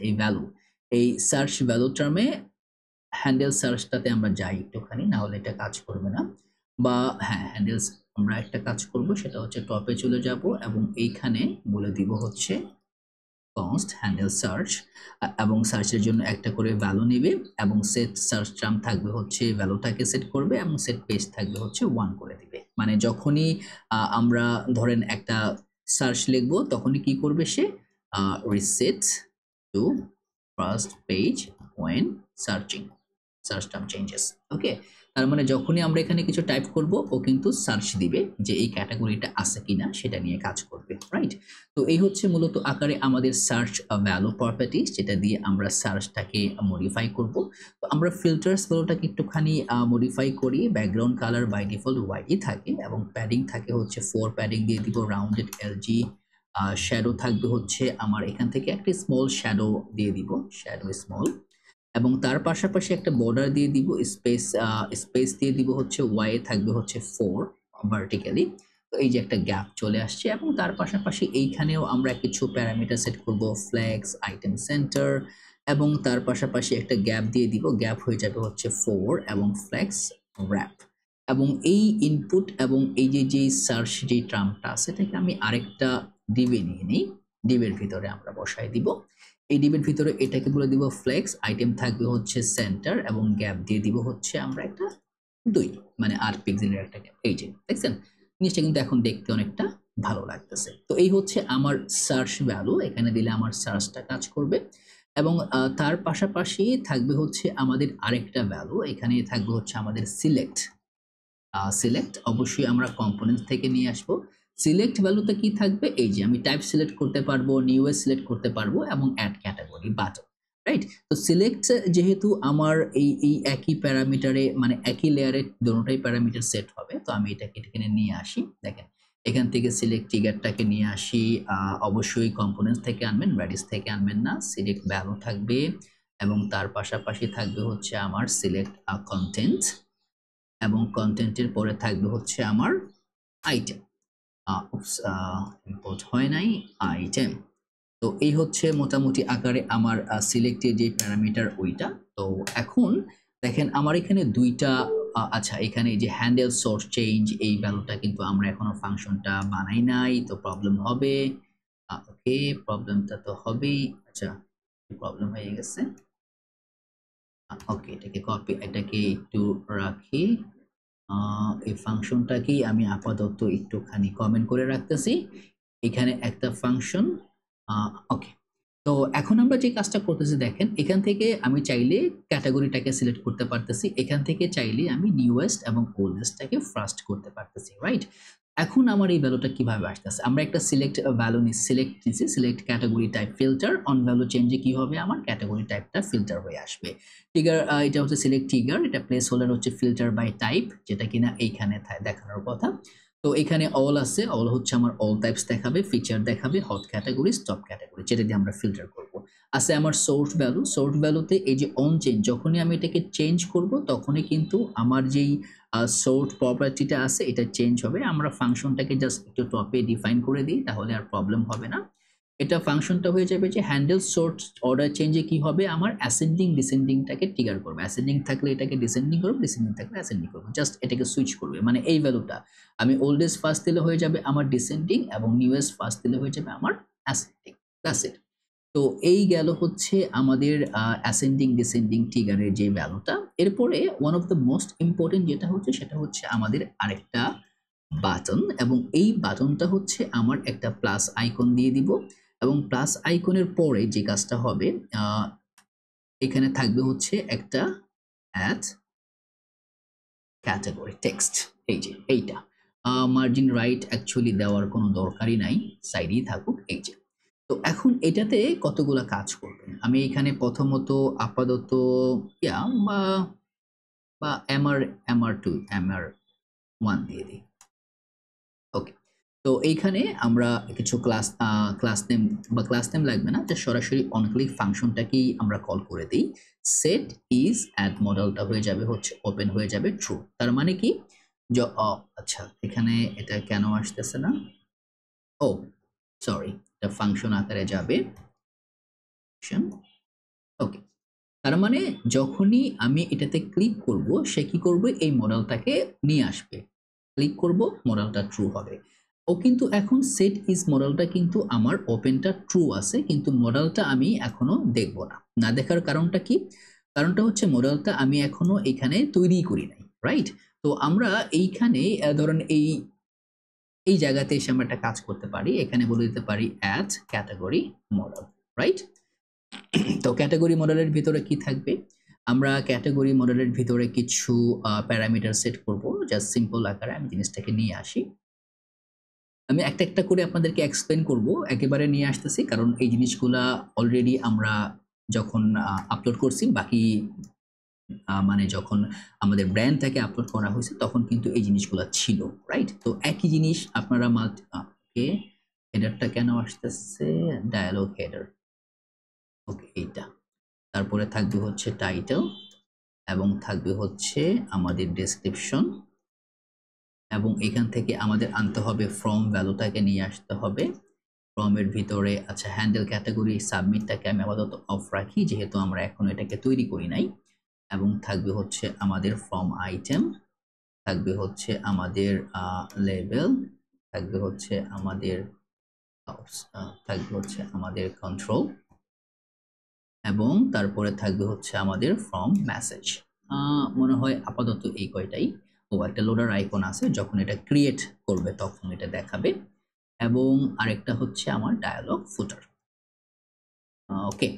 এই সার্চ ভ্যালু টার্মে হ্যান্ডেল সার্চটাতে আমরা যাই একটুখানি, না হলে এটা কাজ করবে না। বা হ্যাঁ, হ্যান্ডেলস আমরা একটা কাজ করব, সেটা হচ্ছে টপে চলে যাব এবং এইখানে বলে দিব হচ্ছে কনস্ট হ্যান্ডেল সার্চ, এবং সার্চের জন্য একটা করে ভ্যালু নেবে এবং সেট সার্চ টার্ম থাকবে হচ্ছে ভ্যালুটাকে সেট করবে এবং সেট পেজ থাকবে হচ্ছে 1 করে দিবে। মানে যখনই আমরা ধরেন একটা সার্চ লিখব, তখনই কি করবে সে, reset to first page when searching search term changes. Okay, তার মানে যখনই আমরা এখানে কিছু টাইপ করব, ও কিন্তু সার্চ দিবে যে এই ক্যাটাগরিটা আছে কিনা, সেটা নিয়ে কাজ করবে, রাইট? তো এই হচ্ছে মূলত আকারে আমাদের সার্চ ভ্যালু প্রপার্টিজ, যেটা দিয়ে আমরা সার্চটাকে মডিফাই করব। তো আমরা ফিল্টার্স ভ্যালুটাকে একটুখানি মডিফাই করি। ব্যাকগ্রাউন্ড কালার বাই ডিফল্ট হোয়াইটই থাকে এবং প্যাডিং থাকে হচ্ছে 4 প্যাডিং দিয়ে দিব, রাউন্ডেড এলজি। শ্যাডো থাকবে হচ্ছে আমার এখান থেকে একটা স্মল শ্যাডো দিয়ে দিব, শ্যাডো স্মল। এবং তার পাশাপাশি একটা বর্ডার দিয়ে দিব, স্পেস দিয়ে দিব হচ্ছে ওয়াই থাকবে হচ্ছে 4 ভার্টিক্যালি। তো এই যে একটা গ্যাপ চলে আসছে এবং তার পাশাপাশি এইখানেও আমরা কিছু প্যারামিটার সেট করব, ফ্ল্যাগস, আইটেম সেন্টার, এবং তার পাশাপাশি একটা গ্যাপ দিয়ে দিব, গ্যাপ হয়ে যাবে হচ্ছে 4 এবং ফ্ল্যাগস র্যাপ। এবং এই ইনপুট এবং এই যে সার্চ যে টার্মটা আছে, সেটাকে আমি আরেকটা ডিবে নিয়ে নিই, ডিবের ভিতরে আমরা বসাই দিব। এই ডিবের ভিতরে এটাকে বলে দিব ফ্লেক্স, আইটেম থাকবে হচ্ছে সেন্টার এবং গ্যাপ দিয়ে দিব হচ্ছে আমরা একটা 2, মানে 8 পিক্সেলের একটা গ্যাপ। এই যে দেখছেন, জিনিসটা কিন্তু এখন দেখতে অনেকটা ভালো লাগতেছে। তো এই হচ্ছে আমার সার্চ ভ্যালু, এখানে দিলে আমার সার্চটা কাজ করবে। এবং তার পাশাপাশি থাকবে হচ্ছে আমাদের আরেকটা ভ্যালু, এখানে থাকবে হচ্ছে আমাদের সিলেক্ট। সিলেক্ট অবশ্যই আমরা কম্পোনেন্টস থেকে নিয়ে আসবো। সিলেক্ট ভ্যালুতে কি থাকবে, এই যে আমি টাইপ সিলেক্ট করতে পারবো, নিউএস সিলেক্ট করতে পারবো এবং অ্যাড ক্যাটাগরি বাটন, রাইট? তো সিলেক্ট যেহেতু আমার এই একই প্যারামিটারে, মানে একই লেয়ারে দুটোটাই প্যারামিটার সেট হবে, তো আমি এটাকে এখানে নিয়ে আসি। দেখেন এখান থেকে সিলেক্ট ট্রিগারটাকে নিয়ে আসি, অবশ্যই কম্পোনেন্টস থেকে আনবেন, রেডিস থেকে আনবেন না। সিলেক্ট ভ্যালু থাকবে এবং তার পাশাপাশি থাকবে হচ্ছে আমার সিলেক্ট কন্টেন্ট, এবং কন্টেন্টের পরে থাকবে হচ্ছে আমার আইটেম। ইম্পোর্ট হয় নাই, আইটেম। তো এই হচ্ছে মোটামুটি আকারে আমার সিলেক্টেড যে প্যারামিটার ওইটা। তো এখন দেখেন আমার এখানে দুইটা, আচ্ছা এখানে যে হ্যান্ডেল সোর্স চেঞ্জ, এই ভ্যালুটা কিন্তু আমরা এখনো ফাংশনটা বানাই নাই, তো প্রবলেম হবে। ওকে, প্রবলেমটা তো হবেই। আচ্ছা, প্রবলেম হয়ে গেছে। ওকে, এটাকে একটু রাখি। এই ফাংশনটাকেই আমি আপাতত একটুখানি কমেন্ট করে রাখতেছি। এখানে একটা ফাংশন, ওকে। তো এখন আমরা যে কাজটা করতেছি দেখেন, এখান থেকে আমি চাইলে ক্যাটাগরিটাকে সিলেক্ট করতে পারতেছি, এখান থেকে চাইলে আমি নিউয়েস্ট এবং ওল্ডেস্টটাকে ফার্স্ট করতে পারতেছি, রাইট? এখন আমার এই ভ্যালুটা কিভাবে আসতেছে, আমরা একটা সিলেক্ট ভ্যালু নিচ্ছি, select category type filter, on value চেঞ্জে কি হবে, আমার ক্যাটাগরি টাইপটা ফিল্টার হয়ে আসবে। ট্রিগার, এটা হচ্ছে সিলেক্ট ট্রিগার, এটা প্লেস হোল্ডার হচ্ছে ফিল্টার বাই টাইপ, যেটা কিনা এইখানে দেখানোর কথা। তো এখানে অল আছে, অল হচ্ছে আমার অল টাইপস দেখাবে, ফিচার দেখাবে, হট ক্যাটাগরি, স্টপ ক্যাটাগরি, যেটা দিয়ে আমরা ফিল্টার করব। আছে আমার সোর্ট ভ্যালু, সোর্ট ভ্যালুতে এই যে অন চেঞ্জ, যখনই আমি এটাকে চেঞ্জ করব তখনই কিন্তু আমার যেই সোর্ট প্রপার্টিটা আছে এটা চেঞ্জ হবে। আমরা ফাংশনটাকে জাস্ট একটু টপে ডিফাইন করে দিই, তাহলে আর প্রবলেম হবে না। এটা ফাংশনটা হয়ে যাবে যে হ্যান্ডেল সোর্ট অর্ডার চেঞ্জে কি হবে, আমার অ্যাসেন্ডিং ডিসেন্ডিংটাকে ট্রিগার করবে। অ্যাসেন্ডিং থাকলে এটাকে ডিসেন্ডিং করবে, ডিসেন্ডিং থাকলে অ্যাসেন্ডিং করবে, জাস্ট এটাকে সুইচ করবে। মানে এই ভ্যালুটা আমি ওল্ডেস্ট ফার্স্ট দিলে হয়ে যাবে আমার ডিসেন্ডিং এবং নিউয়েস্ট ফার্স্ট দিলে হয়ে যাবে আমার অ্যাসেন্ডিং। That's it. তো এই গেল হচ্ছে আমাদের অ্যাসেন্ডিং ডিসেন্ডিং ট্রিগারের যে ভ্যালুটা। এরপরে one of the most important যেটা হচ্ছে, সেটা হচ্ছে আমাদের আরেকটা বাটন, এবং এই বাটনটা হচ্ছে আমার একটা প্লাস আইকন দিয়ে দিব, এবং প্লাস আইকনের পরে যে কাজটা হবে, এখানে থাকবে হচ্ছে একটা অ্যাড ক্যাটাগরি টেক্সট, এই যে এইটা মার্জিন রাইট অ্যাকচুয়ালি দেওয়ার কোনো দরকারই নাই, সাইডেই থাকুক। এই যে তো এখন এটাতে কতগুলা কাজ করবে, আমি এখানে প্রথমত আপাতত ইয়া বা বা MR2 MR1 দিয়ে দিই। ওকে, তো এইখানে আমরা কিছু ক্লাস নেম বা ক্লাস নেম লাগবে না, জাস্ট সরাসরি অনক্লিক ফাংশনটাকেই আমরা কল করে দিই। সেট ইজ অ্যাড মডেলটা হয়ে যাবে হচ্ছে ওপেন হয়ে যাবে ট্রু। তার মানে কি আচ্ছা এখানে এটা কেন আসতেছে না, ও সরি, এটা ফাংশন আকারে যাবে। ওকে, তার মানে যখনই আমি এটাতে ক্লিক করব সে কি করবে, এই মডেলটাকে নিয়ে আসবে। ক্লিক করব, মডেলটা ট্রু হবে। ও কিন্তু এখন সেট ইজ মডেলটা কিন্তু আমার ওপেনটা ট্রু আছে, কিন্তু মডেলটা আমি এখনো দেখব না। না দেখার কারণটা কি? কারণটা হচ্ছে মডেলটা আমি এখনো এখানে তৈরি করি নাই, রাইট? তো আমরা এইখানে ধরেন এই জায়গাতে এসে আমরা একটা কাজ করতে পারি, এখানে বলে দিতে পারি অ্যাড ক্যাটাগরি মডেল, রাইট? তো ক্যাটাগরি মডেলের ভিতরে কি থাকবে, আমরা ক্যাটাগরি মডেলের ভিতরে কিছু প্যারামিটার সেট করব। জাস্ট সিম্পল আকারে আমি জিনিসটাকে নিয়ে আসি, আমি একটা একটা করে আপনাদেরকে এক্সপ্লেন করব, একেবারে নিয়ে আসতেছি কারণ এই জিনিসগুলা অলরেডি আমরা যখন আপলোড করছি, বাকি মানে যখন আমাদের ব্র্যান্ডটাকে আপলোড করা হয়েছে তখন কিন্তু এই জিনিসগুলো ছিল, রাইট? তো একই জিনিস আপনারা হেডারটা কেন আসতেছে, ডায়ালগ হেডার, ওকে এইটা। তারপরে থাকবে হচ্ছে টাইটেল এবং থাকবে হচ্ছে আমাদের ডেসক্রিপশন, এবং এখান থেকে আমাদের আনতে হবে ফ্রম ভ্যালুটাকে নিয়ে আসতে হবে। ফ্রমের ভিতরে আচ্ছা হ্যান্ডেল ক্যাটাগরি সাবমিটটাকে আমি আপাতত অফ রাখি যেহেতু আমরা এখন এটাকে তৈরি করি নাই। এবং থাকবে হচ্ছে আমাদের ফ্রম আইটেম, থাকবে হচ্ছে আমাদের লেবেল, থাকবে হচ্ছে আমাদের কন্ট্রোল, এবং তারপরে থাকবে হচ্ছে আমাদের ফ্রম মেসেজ। মনে হয় আপাতত এই কয়টাই। ও একটা লোডার আইকন আছে, যখন এটা ক্রিয়েট করবে তখন এটা দেখাবে, এবং আরেকটা হচ্ছে আমার ডায়ালগ ফুটার। ওকে,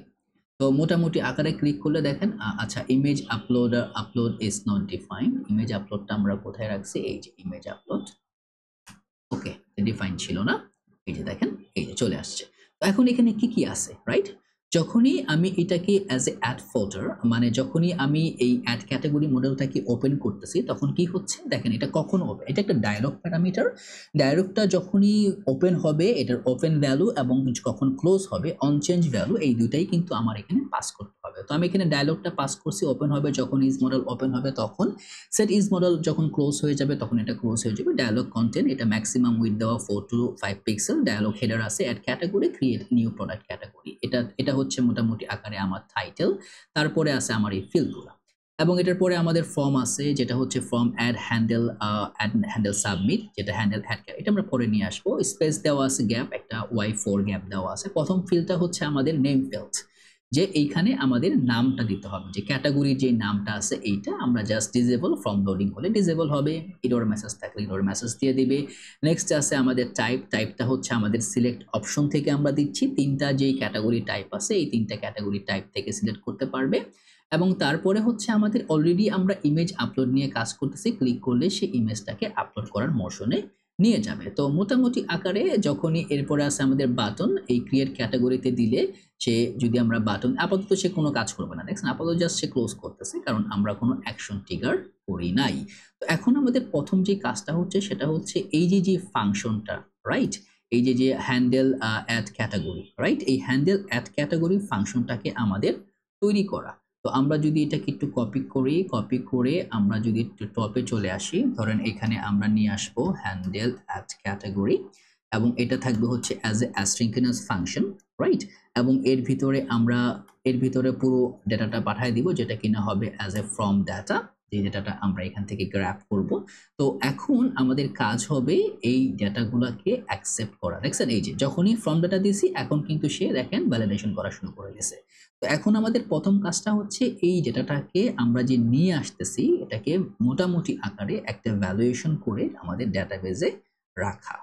তো মোটামুটি আকারে ক্লিক করলে দেখেন আচ্ছা image upload is not defined, image আপলোডটা আমরা কোথায় রাখছি, এই যে ইমেজ আপলোড। ওকে, ডিফাইন ছিল না, এই যে দেখেন এই যে চলে আসছে। তো এখন এখানে কি কি আছে, রাইট? যখনই আমি এটাকে অ্যাজ এ অ্যাড ফোল্ডার, মানে যখনই আমি এই অ্যাড ক্যাটাগরি মডেলটাকে ওপেন করতেছি তখন কি হচ্ছে দেখেন, এটা কখন হবে, এটা একটা ডায়ালগ প্যারামিটার। ডায়ালগটা যখনই ওপেন হবে এটার ওপেন ভ্যালু এবং কখন ক্লোজ হবে অনচেঞ্জ ভ্যালু, এই দুটাই কিন্তু আমার এখানে পাস করতে হবে। তো আমি এখানে ডায়ালগটা পাস করছি, ওপেন হবে যখন ইজ মডেল ওপেন হবে তখন, সেট ইজ মডেল যখন ক্লোজ হয়ে যাবে তখন এটা ক্লোজ হয়ে যাবে। ডায়ালগ কন্টেন্ট, এটা ম্যাক্সিমাম উইথ দেওয়া 4 to 5 পিক্সেল। ডায়ালগ হেডার আছে add category, create new product category, এটা হচ্ছে মোটামুটি আকারে আমার টাইটেল। তারপরে আছে আমার এই ফিল্ডগুলো, এবং এটার পরে আমাদের ফর্ম আছে যেটা হচ্ছে ফর্ম অ্যাড হ্যান্ডেল সাবমিট, যেটা হ্যান্ডেল অ্যাড, এটা আমরা পরে নিয়ে আসবো। স্পেস দেওয়া আছে গ্যাপ, একটা Y4 গ্যাপ দেওয়া আছে। প্রথম ফিল্ডটা হচ্ছে আমাদের নেম ফিল্ড, যে এইখানে আমাদের নামটা দিতে হবে, যে ক্যাটাগরির যে নামটা আছে এইটা আমরা জাস্ট ডিসেবল, ফর্ম লোডিং হলে ডিসেবল হবে, এরর মেসেজ থাকলে এরর মেসেজ দিয়ে দিবে। নেক্সট আছে আমাদের টাইপটা হচ্ছে আমাদের সিলেক্ট অপশন থেকে আমরা দিচ্ছি, তিনটা যেই ক্যাটাগরি টাইপ আছে এই তিনটা ক্যাটাগরি টাইপ থেকে সিলেক্ট করতে পারবে। এবং তারপরে হচ্ছে আমাদের অলরেডি আমরা ইমেজ আপলোড নিয়ে কাজ করতেছি, ক্লিক করলে সেই ইমেজটাকে আপলোড করার মোশনে নিয়ে যাবে। তো মোটামুটি আকারে যখনই এরপরে আছে আমাদের বাটন, এই ক্রিয়েট ক্যাটাগরিতে দিলে সে যদি আমরা বাটন, আপাতত সে কোনো কাজ করবে না, দেখছেন আপাতত জাস্ট সে ক্লোজ করতেছে কারণ আমরা কোনো অ্যাকশন ট্রিগার করি নাই। তো এখন আমাদের প্রথম যে কাজটা হচ্ছে সেটা হচ্ছে এই যে ফাংশনটা, রাইট? এই যে হ্যান্ডেল অ্যাড ক্যাটাগরি, রাইট? এই হ্যান্ডেল অ্যাড ক্যাটাগরি ফাংশনটাকে আমাদের তৈরি করা। তো আমরা যদি এটাকে একটু কপি করে আমরা যদি একটু টপে চলে আসি, ধরেন এখানে আমরা নিয়ে আসবো হ্যান্ডেল অ্যাড ক্যাটাগরি, এবং এটা থাকবে হচ্ছে অ্যাজ এ অ্যাসিনক্রোনাস ফাংশন, রাইট? এবং এর ভিতরে পুরো ডেটাটা পাঠিয়ে দিব, যেটা কিনা হবে অ্যাজ এ ফ্রম ডাটা, যে ডেটাটা আমরা এখান থেকে গ্র্যাব করব। তো এখন আমাদের কাজ হবে এই ডেটাগুলোকে অ্যাকসেপ্ট করা। দেখছেন এই যে যখনই ফ্রম ডাটা দিছি এখন কিন্তু সে দেখেন ভ্যালিডেশন করা শুরু করে দিয়েছে। তো এখন আমাদের প্রথম কাজটা হচ্ছে এই ডেটাটাকে আমরা যে নিয়ে আসতেছি এটাকে মোটামুটি আকারে একটা ভ্যালুয়েশন করে আমাদের ডেটাবেজে রাখা।